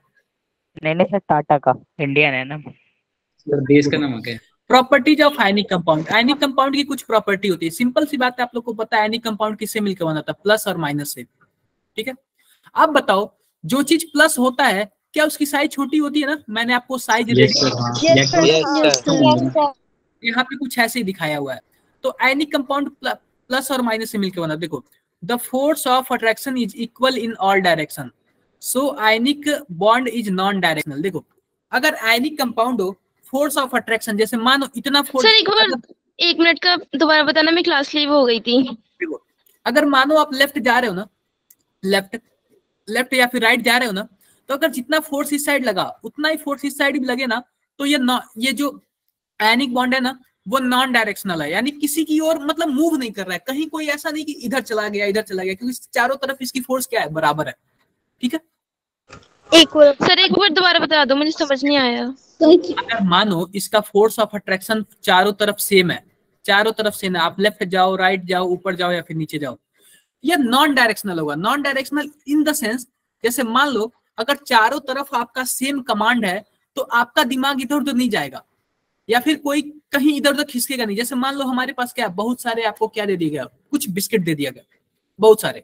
नहीं सर टाटा का, इंडियन है ना सर, देश का नमक है। Properties of ionic compound. Ionic compound की कुछ प्रॉपर्टी होती है। सिंपल सी बात है, आप लोग को पता है आयनिक कंपाउंड किससे मिलकर बना था? प्लस और माइनस से। ठीक है अब बताओ जो चीज प्लस होता है क्या उसकी साइज छोटी होती है ना? मैंने आपको साइज यहाँ पे कुछ ऐसे ही दिखाया हुआ है। तो आयनिक कंपाउंड प्लस और माइनस से मिलकर बना। देखो the force of attraction is equal in all direction, so ionic bond is non directional. देखो अगर आयनिक कंपाउंड हो, फोर्स ऑफ अट्रैक्शन जैसे मानो इतना फोर्स। सर एक बार 1 मिनट का दोबारा बताना, मैं क्लास लीव हो गई थी। अगर मानो आप लेफ्ट जा रहे हो ना, लेफ्ट या फिर राइट जा रहे हो ना, तो अगर जितना फोर्स इस साइड लगा उतना ही फोर्स इस साइड भी लगे ना, तो ये जो आयनिक बॉन्ड है ना वो नॉन डायरेक्शनल है, यानी किसी की ओर मतलब मूव नहीं कर रहा है। कहीं कोई ऐसा नहीं कि इधर चला गया इधर चला गया, क्योंकि चारों तरफ इसकी फोर्स क्या है? बराबर है। ठीक है सर एक बार दोबारा बता दो, मुझे समझ नहीं आया। अगर मानो इसका फोर्स ऑफ अट्रैक्शन चारों तरफ सेम है, चारों तरफ सेम है, आप लेफ्ट जाओ राइट जाओ ऊपर जाओ या फिर नीचे जाओ, यह नॉन डायरेक्शनल होगा। Non directional in the sense, जैसे मान लो अगर चारों तरफ आपका सेम कमांड है तो आपका दिमाग इधर उधर नहीं जाएगा, या फिर कोई कहीं इधर उधर खिसकेगा नहीं। जैसे मान लो हमारे पास क्या बहुत सारे आपको क्या दे दिया गया, कुछ बिस्किट दे दिया गया बहुत सारे,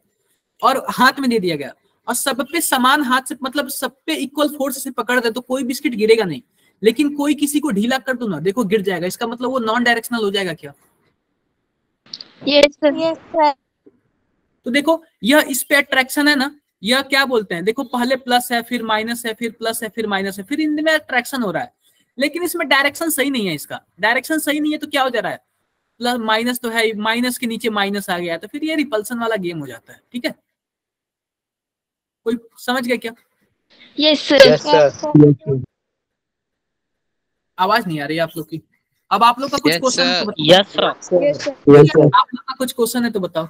और हाथ में दे दिया गया, और सब पे समान हाथ से मतलब सब पे इक्वल फोर्स से पकड़ दे तो कोई बिस्किट गिरेगा नहीं। लेकिन कोई किसी को ढीला कर दो ना, देखो गिर जाएगा। इसका मतलब वो नॉन डायरेक्शनल हो जाएगा क्या? Yes sir. तो देखो यह इस पे अट्रैक्शन है ना, यह क्या बोलते हैं, देखो पहले प्लस है फिर माइनस है फिर प्लस है फिर माइनस है, फिर इनमें अट्रैक्शन हो रहा है, लेकिन इसमें डायरेक्शन सही नहीं है। इसका डायरेक्शन सही नहीं है तो क्या हो जा रहा है? प्लस माइनस तो है, माइनस के नीचे माइनस आ गया, तो फिर ये रिपल्सन वाला गेम हो जाता है। ठीक है कोई समझ गया क्या? Yes sir. आवाज नहीं आ रही है आप लोग की। अब आप लोग का कुछ क्वेश्चन है तो बताओ। Yes sir. आप लोग का कुछ क्वेश्चन है तो बताओ।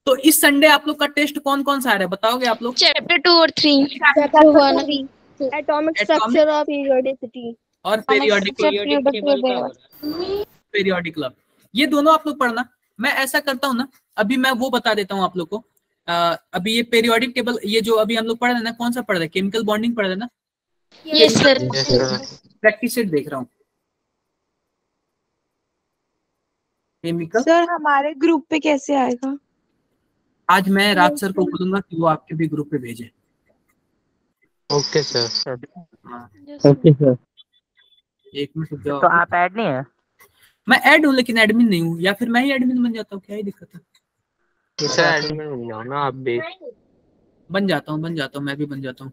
तो इस संडे आप लोग का टेस्ट कौन कौन सा आ रहा है बताओगे आप लोग? चैप्टर 2 और 3। Chapter 1 atomic structure of periodicity और पीरियोडिक क्लब, ये दोनों आप लोग पढ़ना। मैं ऐसा करता हूँ ना, अभी मैं वो बता देता हूँ आप लोग को। अभी ये पीरियोडिक टेबल, ये जो अभी हम लोग पढ़ रहे हैं ना, कौन सा पढ़ रहे हैं? केमिकल बॉन्डिंग पढ़ रहे हैं ना? Yes sir. प्रैक्टिस सेट देख रहा हूँ। केमिकल सर हमारे ग्रुप पे कैसे आएगा? आज मैं राज सर को बोलूंगा कि वो आपके भी ग्रुप पे भेजे। Okay sir. Okay sir. एक मिनट रुक जाओ। तो आप ऐड नहीं है? मैं ऐड हूँ लेकिन एडमिन नहीं हूँ, या फिर मैं ही एडमिन बन जाता हूँ, क्या ही दिक्कत है? सर एडमिन बन जाओ ना आप भी। बन जाता हूँ मैं भी बन जाता हूँ।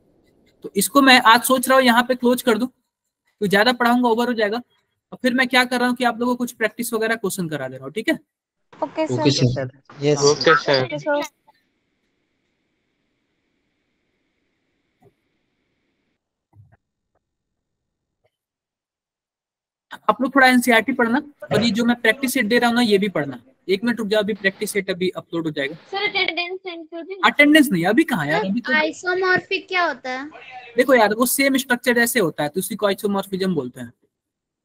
तो इसको मैं आज सोच रहा हूँ यहाँ पे क्लोज कर दूं, तो ज्यादा पढ़ाऊंगा ओवर हो जाएगा। और फिर मैं क्या कर रहा हूँ कि आप लोगों को कुछ प्रैक्टिस वगैरह क्वेश्चन करा दे रहा हूँ। ठीक है okay sir. Yes okay sir. आप लोग थोड़ा एनसीईआरटी पढ़ना, और ये जो मैं प्रैक्टिस सेट दे रहा हूँ ना ये भी पढ़ना। 1 मिनट रुक जाओ, अभी प्रैक्टिस सेट अभी अपलोड हो जाएगा। सर अटेंडेंस सेंड कर दें। अटेंडेंस नहीं, अभी कहाँ यार, अभी तो आइसोमॉर्फिक क्या होता है? देखो यार, वो सेम स्ट्रक्चर जैसे होता है तो उसी को आइसोमॉर्फिज्म बोलते हैं।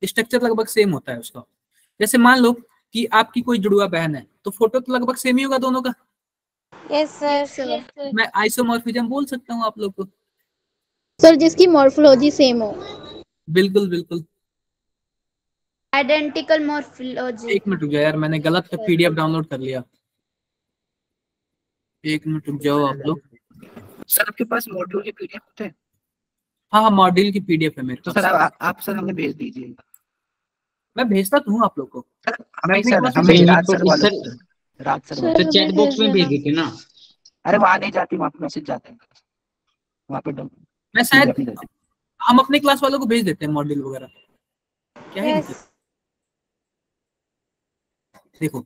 स्ट्रक्चर लगभग सेम होता है उसका। जैसे मान लो कि आपकी कोई जुड़वा बहन है तो फोटो तो लगभग सेम ही होगा दोनों का। Yes sir. मैं आइसोमॉर्फिज्म बोल सकता हूँ आप लोग को। सर जिसकी मॉर्फोलॉजी सेम हो। बिल्कुल बिल्कुल। Identical morphology. 1 मिनट रुक जाओ यार, मैंने गलत पीडीएफ डाउनलोड कर लिया। 1 मिनट रुक जाओ आप लोग। सर आपके पास मॉड्यूल के पीडीएफ होते हैं? हाँ, मॉड्यूल की पीडीएफ है मेरे तो पास। सर आप सर हमें भेज दीजिए। मैं भेजता तो हूँ आप लोग को। हमें सर सर चैट बॉक्स में भेज देते ना। अरे वहाँ नहीं जाती, वहाँ पे मैसेज जाते हैं, वहाँ पे मैं शायद हम अपने क्लास वालों को भेज देते हैं मॉड्यूल वगैरह। क्या है देखो,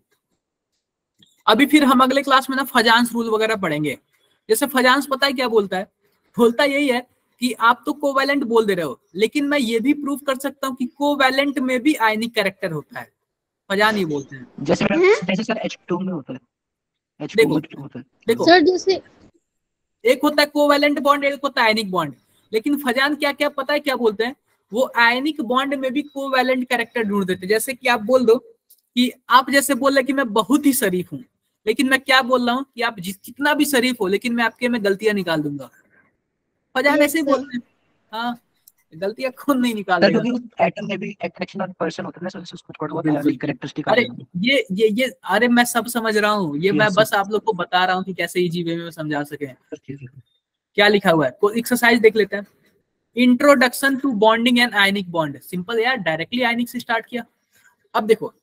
अभी फिर हम अगले क्लास में ना फजांस रूल वगैरह पढ़ेंगे। जैसे फजांस पता है क्या बोलता है? बोलता यही है कि आप तो कोवैलेंट बोल दे रहे हो, लेकिन मैं ये भी प्रूव कर सकता हूँ कि कोवैलेंट में भी आयनिक कैरेक्टर होता है। फजान ही बोलते हैं। जैसे सर H2 में होता है। देखो सर जैसे एक होता है कोवैलेंट बॉन्ड, एक होता है आयनिक बॉन्ड। लेकिन फजान क्या क्या पता है क्या बोलते हैं? वो आयनिक बॉन्ड में भी कोवैलेंट कैरेक्टर ढूंढ देते हैं। जैसे कि आप बोल दो कि आप जैसे बोल रहे कि मैं बहुत ही शरीफ हूँ, लेकिन मैं क्या बोल रहा हूँ कि आप कितना भी शरीफ हो लेकिन मैं आपके में गलतियां निकाल दूंगा। फजान ऐसे ही बोलते हैं। हाँ, गलतियां कौन नहीं निकालेगा? क्योंकि एटम में भी अट्रैक्शन ऑफ पर्सन होता है ना, सो उसको थोड़ा बहुत कैरेक्टरिस्टिक। अरे ये अरे मैं सब समझ रहा हूँ, ये मैं बस आप लोग को बता रहा हूँ कि कैसे इजी वे में समझा सके। क्या लिखा हुआ है, कोई एक्सरसाइज देख लेते हैं। Introduction to bonding and ionic bond. Simple यार, डायरेक्टली आयनिक से स्टार्ट किया। अब देखो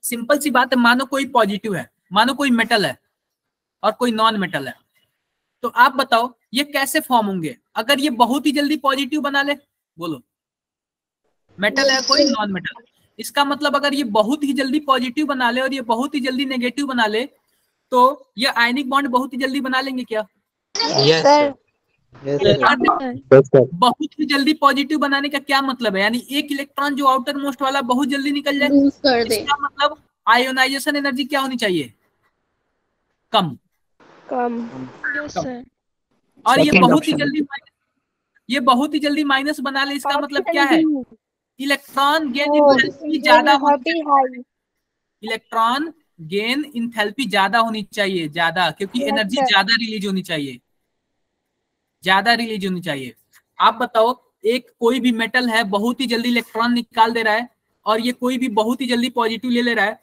सिंपल सी बात है, मानो कोई पॉजिटिव है, मानो कोई मेटल है और कोई नॉन मेटल है, तो आप बताओ ये कैसे फॉर्म होंगे अगर ये बहुत ही जल्दी पॉजिटिव बना ले? बोलो, मेटल है कोई नॉन मेटल, इसका मतलब अगर ये बहुत ही जल्दी पॉजिटिव बना ले और ये बहुत ही जल्दी नेगेटिव बना ले तो ये आयनिक बॉन्ड बहुत ही जल्दी बना लेंगे क्या? Yes sir. बहुत ही जल्दी पॉजिटिव बनाने का क्या मतलब है? यानी एक इलेक्ट्रॉन जो आउटर मोस्ट वाला बहुत जल्दी निकल जाए, इसका मतलब आयोनाइजेशन एनर्जी क्या होनी चाहिए? कम। Yes sir. और ये बहुत ही जल्दी माइनस बना ले, इसका मतलब क्या है? इलेक्ट्रॉन गेन इंथैल्पी ज्यादा होनी चाहिए। इलेक्ट्रॉन गेन इंथैल्पी ज्यादा होनी चाहिए, ज्यादा, क्योंकि एनर्जी ज्यादा रिलीज होनी चाहिए, ज्यादा रिलीज होनी चाहिए। आप बताओ, एक कोई भी मेटल है बहुत ही जल्दी इलेक्ट्रॉन निकाल दे रहा है और ये कोई भी बहुत ही जल्दी पॉजिटिव ले रहा है,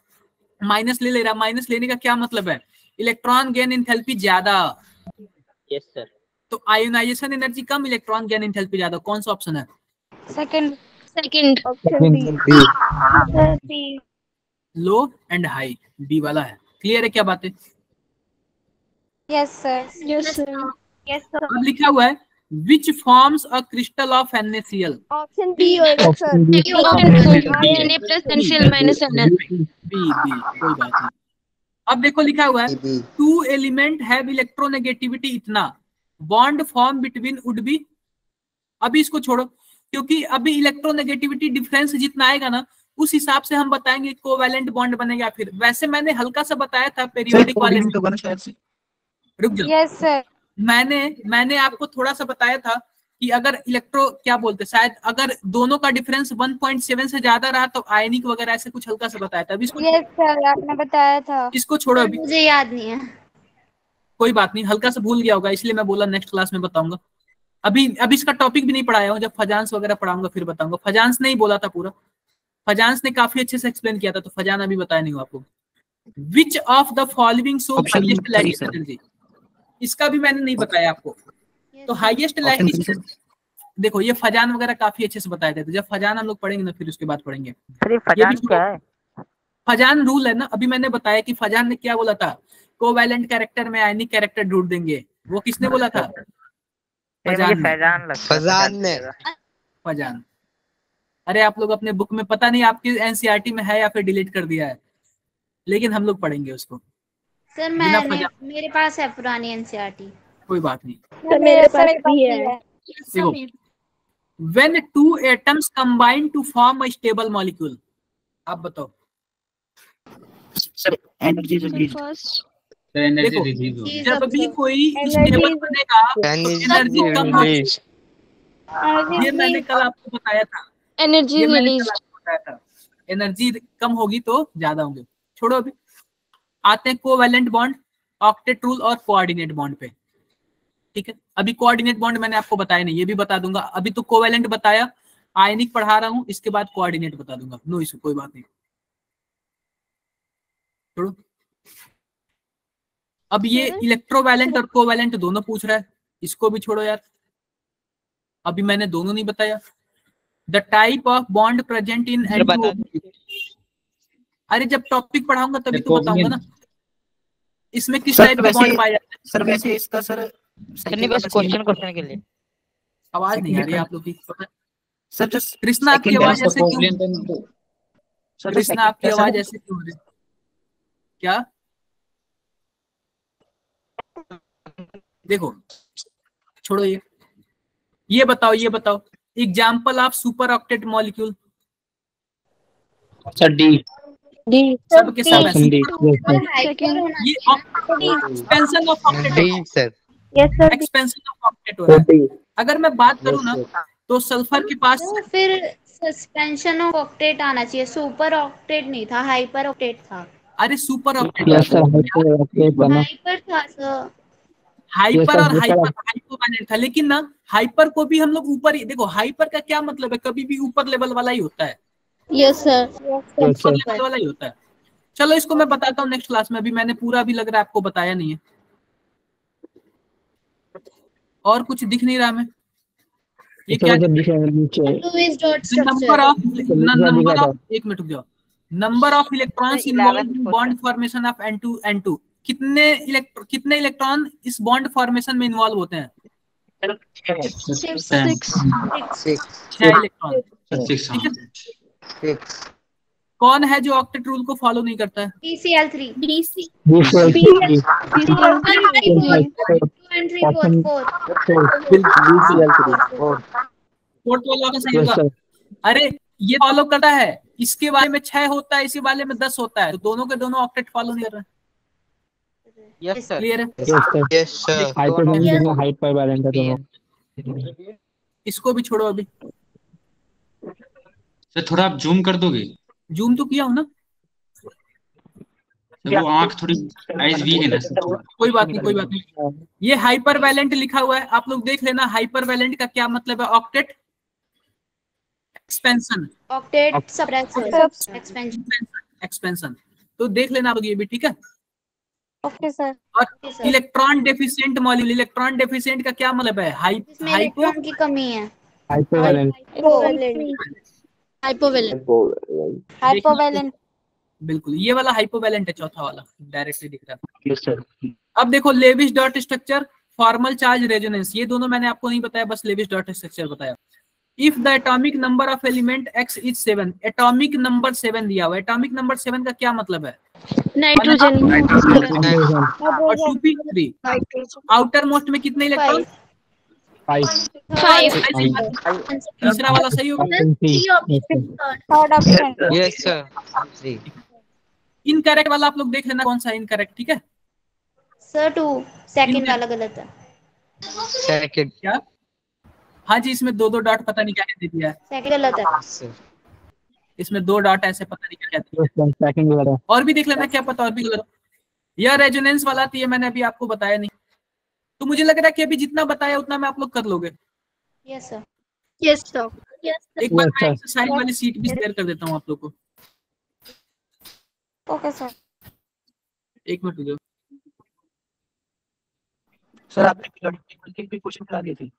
माइनस ले रहा है। माइनस लेने का क्या मतलब है? इलेक्ट्रॉन गेन इंथैल्पी ज्यादा। Yes sir. तो आयोनाइजेशन एनर्जी कम, इलेक्ट्रॉन गेन इंथैल्पी ज्यादा। कौन सा ऑप्शन है? Second option B. Low and high, B वाला है। क्लियर है क्या बात है? Yes sir. Yes sir. अब लिखा हुआ है which forms a crystal of NaCl। Option B होगा sir. Na plus NaCl minus Na। B, कोई बात नहीं। अब देखो लिखा हुआ है 2 एलिमेंट हैव इलेक्ट्रोनेगेटिविटी इतना, bond form between would be. अभी इसको छोड़ो, क्योंकि अभी इलेक्ट्रोनेगेटिविटी डिफरेंस जितना आएगा ना उस हिसाब से हम बताएंगे कोवैलेंट बॉन्ड बनेगा। फिर वैसे मैंने हल्का सा बताया था पेरियोडिक वाले में। रुक जाओ। Yes sir. मैंने आपको थोड़ा सा बताया था कि अगर इलेक्ट्रो क्या बोलते शायद, अगर दोनों का डिफरेंस 1.7 से ज्यादा रहा तो आयनिक वगैरह ऐसे कुछ हल्का सा बताया था। अभी इसको यस सर, आपने बताया था। इसको छोड़ो, अभी मुझे याद नहीं है। कोई बात नहीं, हल्का सा भूल गया होगा इसलिए मैं बोला नेक्स्ट क्लास में बताऊंगा। अभी इसका टॉपिक भी नहीं पढ़ाया हूँ, जब फजांस वगैरह पढ़ाऊंगा फिर बताऊंगा। फजांस नहीं बोला था पूरा, फजांस ने काफी अच्छे से एक्सप्लेन किया था, तो फजान अभी बताया नहीं हुआ आपको। Which of the following show highest light energy, इसका भी मैंने नहीं बताया आपको। तो हाईएस्ट लाइट, देखो ये फजान वगैरह काफी अच्छे से बताए थे, तो जब फजान हम लोग पढ़ेंगे ना फिर उसके बाद पढ़ेंगे। फजान क्या है? फजान रूल है ना, अभी मैंने बताया कि फजान ने क्या बोला था, कोवैलेंट कैरेक्टर में आयनिक कैरेक्टर ढूंढ देंगे। वो किसने बोला था? फजान। अरे आप लोग अपने बुक में, पता नहीं आपके एनसीईआरटी में है या फिर डिलीट कर दिया है, लेकिन हम लोग पढ़ेंगे उसको। सर मेरे पास है पुरानी एनसीईआरटी। कोई बात नहीं, सर मेरे पास भी है। देखो when two atoms combine to form a stable molecule. आप बताओ sir energy release. Sir energy देखो रिलीज होगी। जब भी कोई स्टेबल बनेगा तो एनर्जी कम होगी। ये मैंने कल आपको बताया था, एनर्जी ये मैंने रिलीज। कल आपको बताया था, एनर्जी कम होगी तो ज्यादा होंगे। छोड़ो अभी, आते हैं कोवैलेंट बॉन्ड, ऑक्टेट रूल और कोऑर्डिनेट बॉन्ड पे। ठीक है, अभी कोऑर्डिनेट बॉन्ड मैंने आपको बताया नहीं, ये भी बता दूंगा। अभी तो कोवैलेंट बताया, आयनिक पढ़ा रहा हूं, इसके बाद कोऑर्डिनेट बता दूंगा। नो इशू, कोई बात नहीं, छोड़ो। अब ये इलेक्ट्रोवैलेंट और कोवैलेंट दोनों पूछ रहा है, इसको भी छोड़ो यार, अभी मैंने दोनों नहीं बताया। The type of bond present in N2O। अरे जब टॉपिक पढ़ाऊंगा तभी तो बताऊंगा ना, इसमें किस टाइप के बॉन्ड पाए जाते हैं। सर वैसे इसका सर नहीं, बस क्वेश्चन के लिए आवाज नहीं आ रही है आप लोग की। सर जस्ट कृष्णा आपकी आवाज ऐसे क्यों, कृष्णा आपकी आवाज ऐसे क्यों हो रही? क्या देखो, छोड़ो ये बताओ, ये बताओ example of super octet molecule. Sir D सबके सब है। सेकंड ये expansion of octet, D sir. Expansion of octet हो रहा है। अगर मैं बात करूं ना तो सल्फर के पास तो फिर सस्पेंशन ऑफ ऑक्टेट आना चाहिए, सुपर ऑक्टेट नहीं था, हाइपर ऑक्टेट था। अरे सुपर ऑक्टेट, हाइपर था सर। हाइपर और हाइपोवैलेंट था, लेकिन ना हाइपर को भी हम लोग ऊपर ही देखो। हाइपर का क्या मतलब है, कभी भी ऊपर लेवल वाला ही होता है। Yes sir. ऊपर लेवल वाला ही होता है। चलो इसको मैं बताता हूँ नेक्स्ट क्लास में, अभी मैंने पूरा भी लग रहा है आपको बताया नहीं है। और कुछ दिख नहीं रहा मैं, ये क्या नंबर ऑफ, एक मिनट रुक जाओ, number of electrons involved in bond formation of N2 कितने इलेक्ट्रॉन इस बॉन्ड फॉर्मेशन में इन्वॉल्व होते हैं? 6 इलेक्ट्रॉन। ठीक है, कौन है जो ऑक्टेट रूल को फॉलो नहीं करता है? BCl3 फोर्थ वाला का सही होगा। अरे ये फॉलो करता है, इसके बारे में 6 होता है, इसी वाले में 10 होता है, तो दोनों के दोनों ऑक्टेट फॉलो नहीं कर रहे। Yes sir. क्लियर है? Yes sir. हाइपरवैलेंट है दोनों। इसको भी छोड़ो अभी। सर थोड़ा आप जूम कर दोगे? जूम तो किया हूं ना। वो आंख थोड़ी आइज वीक है ना सर। कोई बात नहीं, कोई बात नहीं। ये हाइपरवैलेंट लिखा हुआ है, आप लोग देख लेना। हाइपरवैलेंट का क्या मतलब है? Octet expansion, octet suppressor, expansion. तो देख लेना आप लोग ये भी, ठीक है? Okay sir. और electron deficient molecule, electron deficient का क्या मतलब है? इलेक्ट्रॉन की कमी है। हाइपोवैलेंट। बिल्कुल, ये वाला हाइपोवैलेंट है, चौथा वाला डायरेक्टली दिख रहा है। अब देखो Lewis dot structure, formal charge resonance, ये दोनों मैंने आपको नहीं बताया, बस लेविस डॉट स्ट्रक्चर बताया। If the atomic number of element x is 7, atomic number 7 दिया हुआ है। एटॉमिक नंबर 7 का क्या मतलब है? नाइट्रोजन। और 2p3। आउटर मोस्ट में कितने इलेक्ट्रॉन? 5। तीसरा वाला सही होगा। Yes sir. इनकरेक्ट वाला आप लोग देख लेना कौन सा इनकरेक्ट, ठीक है? सर 2 सेकंड वाला गलत है। सेकंड क्या? हाँ जी, इसमें 2 डॉट पता नहीं क्या दे दिया है। सेकंड गलत है। इसमें 2 डॉट ऐसे पता नहीं क्या दिया है। और भी देख लेना, क्या पता और भी गलत। यह रेजोनेंस वाला थी, ये मैंने अभी आपको बताया नहीं, तो मुझे लग रहा है कि अभी जितना बताया उतना मैं आप लोग कर लोगे। Yes sir. Yes sir. एक बार मैं एक्सरसाइज वाली सीट भी शेयर कर देता हूँ आप लोग को। Okay sir. एक मिनट रुको। सर आपने पीरियोडिक टेबल के भी क्वेश्चन करा दिए थे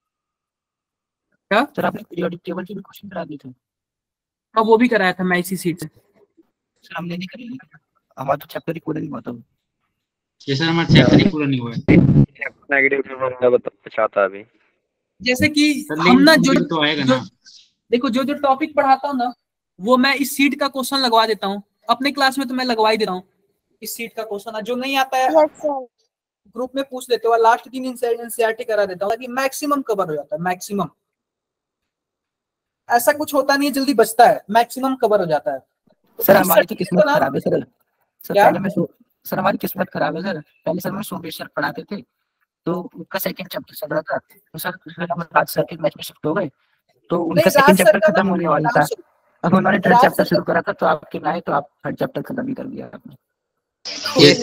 क्या? सर आपने पीरियोडिक टेबल के भी क्वेश्चन करा दिए थे। हाँ वो भी कराया था मैं इसी सीट से। सर हमने नहीं करी, हमारा तो चैप्टर ही पूरा नहीं हुआ था। ये सर हमारा चैप्टर ही पूरा नहीं हुआ है। नेगेटिव चाहता अभी। जैसे कि हम ना जो देखो जो टॉपिक पढ़ाता हूँ ना, वो मैं इस सीट का क्वेश्चन लगवा देता हूँ अपने क्लास में, तो मैं लगवा ही दे रहा हूँ इस सीट का क्वेश्चन। जो नहीं आता है ग्रुप में पूछ लेते हो, लास्ट दिन एनसीईआरटी करा देता हूँ ताकि मैक्सिमम कवर हो जाता है, मैक्सिमम। ऐसा कुछ होता नहीं है, जल्दी बचता है, मैक्सिमम कवर हो जाता है। सर हमारी तो किस्मत खराब है सर। क्या? सर हमारी किस्मत खराब है सर। पहले सर में सोमेश सर पढ़ाते थे, तो उनका सेकंड चैप्टर चल रहा था, तो सर हम राज सर के बैच में शिफ्ट हो गए, तो उनका सेकंड चैप्टर खत्म होने वाला था। अब उन्होंने थर्ड चैप्टर शुरू करा था, तो आपके लाए तो आप थर्ड चैप्टर खत्म ही कर दिया आपने। ये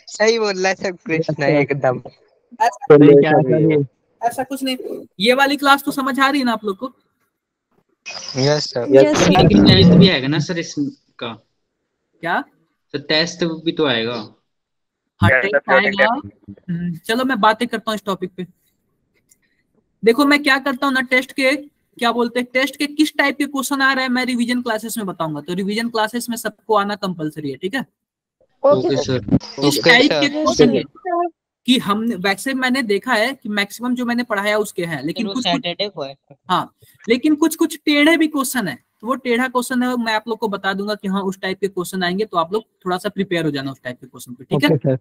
सही बोल रहा है सब कृष्ण एकदम। ऐसा कुछ नहीं। ये वाली क्लास तो समझ आ रही है ना आप लोग को? Yes sir. लेकिन टेस्ट भी आएगा ना सर इसका? क्या? तो टेस्ट भी तो आएगा। हाँ टेस्ट आएगा। चलो मैं बातें करता हूँ इस टॉपिक पे। देखो मैं क्या करता हूँ ना, टेस्ट के क्या बोलते हैं, टेस्ट के किस टाइप के क्वेश्चन आ रहे हैं मैं रिवीजन क्लासेस में बताऊंगा। तो रिवीजन क्लासेस में सबको आना कंपलसरी है, ठीक है? Okay sir. इस टाइप के क्वेश्चन कि हमने वैसे मैंने देखा है कि मैक्सिमम जो मैंने पढ़ाया उसके हैं, लेकिन कुछ हाँ, लेकिन कुछ टेढ़े भी क्वेश्चन है। तो वो टेढ़ा क्वेश्चन है, मैं आप लोग को बता दूंगा कि हाँ उस टाइप के क्वेश्चन आएंगे, तो आप लोग थोड़ा सा प्रिपेयर हो जाना उस टाइप के क्वेश्चन पे, ठीक है?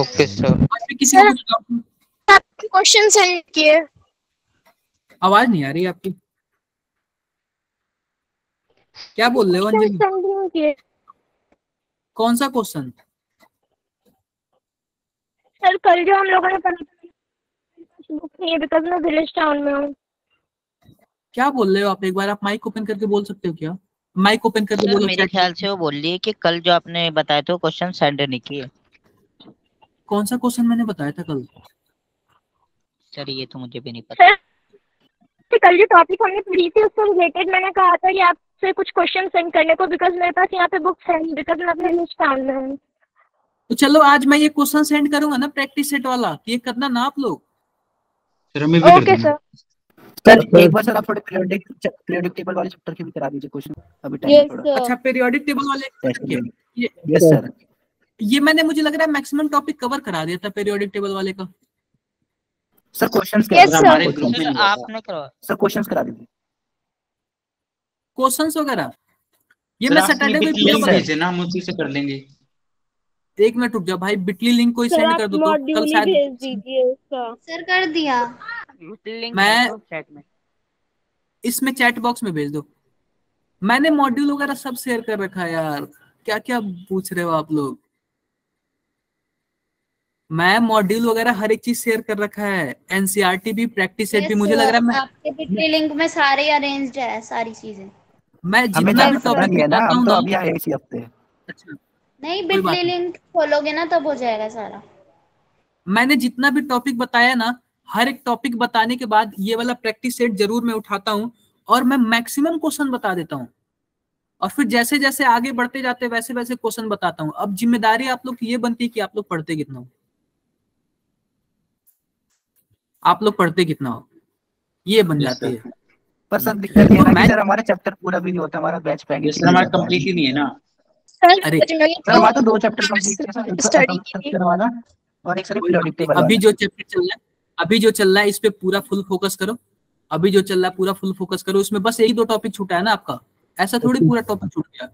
Okay sir. किसी को कुछ क्वेश्चन सेंड किए? आवाज नहीं आ रही आपकी, क्या बोल रहे हो अंजलि? कौन सा क्वेश्चन? सर कल जो हम लोगों ने पढ़ा नहीं, बिकॉज़ मैं विलेज टाउन में हूँ। क्या बोल रहे हो आप? एक बार आप माइक ओपन करके बोल सकते हो क्या? माइक ओपन करके बोलो। मेरे ख्याल से वो बोल रही है कि कल जो आपने बताया था क्वेश्चन सेंड नहीं किए। कौन सा क्वेश्चन मैंने बताया था कल? सर ये तो मुझे भी नहीं पता। कल जो टॉपिक हमने पढ़ी थी उससे रिलेटेड मैंने कहा था कि आपसे कुछ क्वेश्चन सेंड करने को, बिकॉज मेरे पास यहाँ पे बुक्स है नहीं, बिकॉज मैं अपने विलेज टाउन में हूँ। तो चलो आज मैं ये क्वेश्चन सेंड करूंगा ना प्रैक्टिस सेट वाला, ये करना ना आप लोग। Okay sir. सर एक बार सर आप थोड़े पीरियोडिक टेबल वाले चैप्टर के भी करा दीजिए क्वेश्चन, अभी टाइम थोड़ा। अच्छा पीरियोडिक टेबल वाले यस सर। ये मैंने, मुझे लग रहा है मैक्सिमम टॉपिक कवर करा दिया था पीरियोडिक टेबल वाले का। सर क्वेश्चंस हमारे ग्रुप में आपने करवा। सर क्वेश्चंस करा दीजिए, क्वेश्चंस वगैरह। ये मैं सैटरडे में भेजे ना, हम उसी से कर लेंगे। एक मिनट रुक जाओ भाई, बिटली लिंक को सेंड कर दो तो कल शायद भेज दीजिए उसका। सर कर दिया मैं इसमें चैट बॉक्स में भेज दो। मैंने मॉड्यूल वगैरह सब शेयर कर रखा है यार, क्या क्या पूछ रहे हो आप लोग? मैं मॉड्यूल वगैरह हर एक चीज शेयर कर रखा है, एनसीईआरटी भी, प्रैक्टिस सेट भी। मुझे लग रहा है मैं आपके बिटली लिंक में सारे अरेंज्ड है, सारी चीजें। मैं जितना भी टॉपिक बताता हूं ना अभी आए इसी हफ्ते। अच्छा नहीं, बिटली लिंक खोलोगे ना तब हो जाएगा सारा। मैंने जितना भी टॉपिक बताया ना, हर एक टॉपिक बताने के बाद ये वाला प्रैक्टिस सेट जरूर मैं उठाता हूं और मैं मैक्सिमम क्वेश्चन बता देता हूं, और फिर जैसे जैसे आगे बढ़ते जाते वैसे वैसे क्वेश्चन बताता हूं। अब जिम्मेदारी आप लोग की ये बनती है कि आप लोग पढ़ते कितना हो, आप लोग पढ़ते कितना हो, ये बन जाती है। पर सर दिक्कत ये है कि सर हमारा चैप्टर पूरा भी नहीं होता, हमारा बैच पैंग सर हमारा कंप्लीट ही नहीं है ना। अरे सर हमारा तो 2 चैप्टर कंप्लीट है सर, एक स्ट्रक्चर वाला और एक सर पीरियोडिक टेबल वाला। अभी जो चैप्टर चल रहा है, अभी जो चल रहा है इस पे पूरा फुल फोकस करो। अभी जो चल रहा है पूरा फुल फोकस करो, उसमें बस 1-2 टॉपिक छूटा है ना आपका, ऐसा थोड़ी पूरा टॉपिक छूट गया।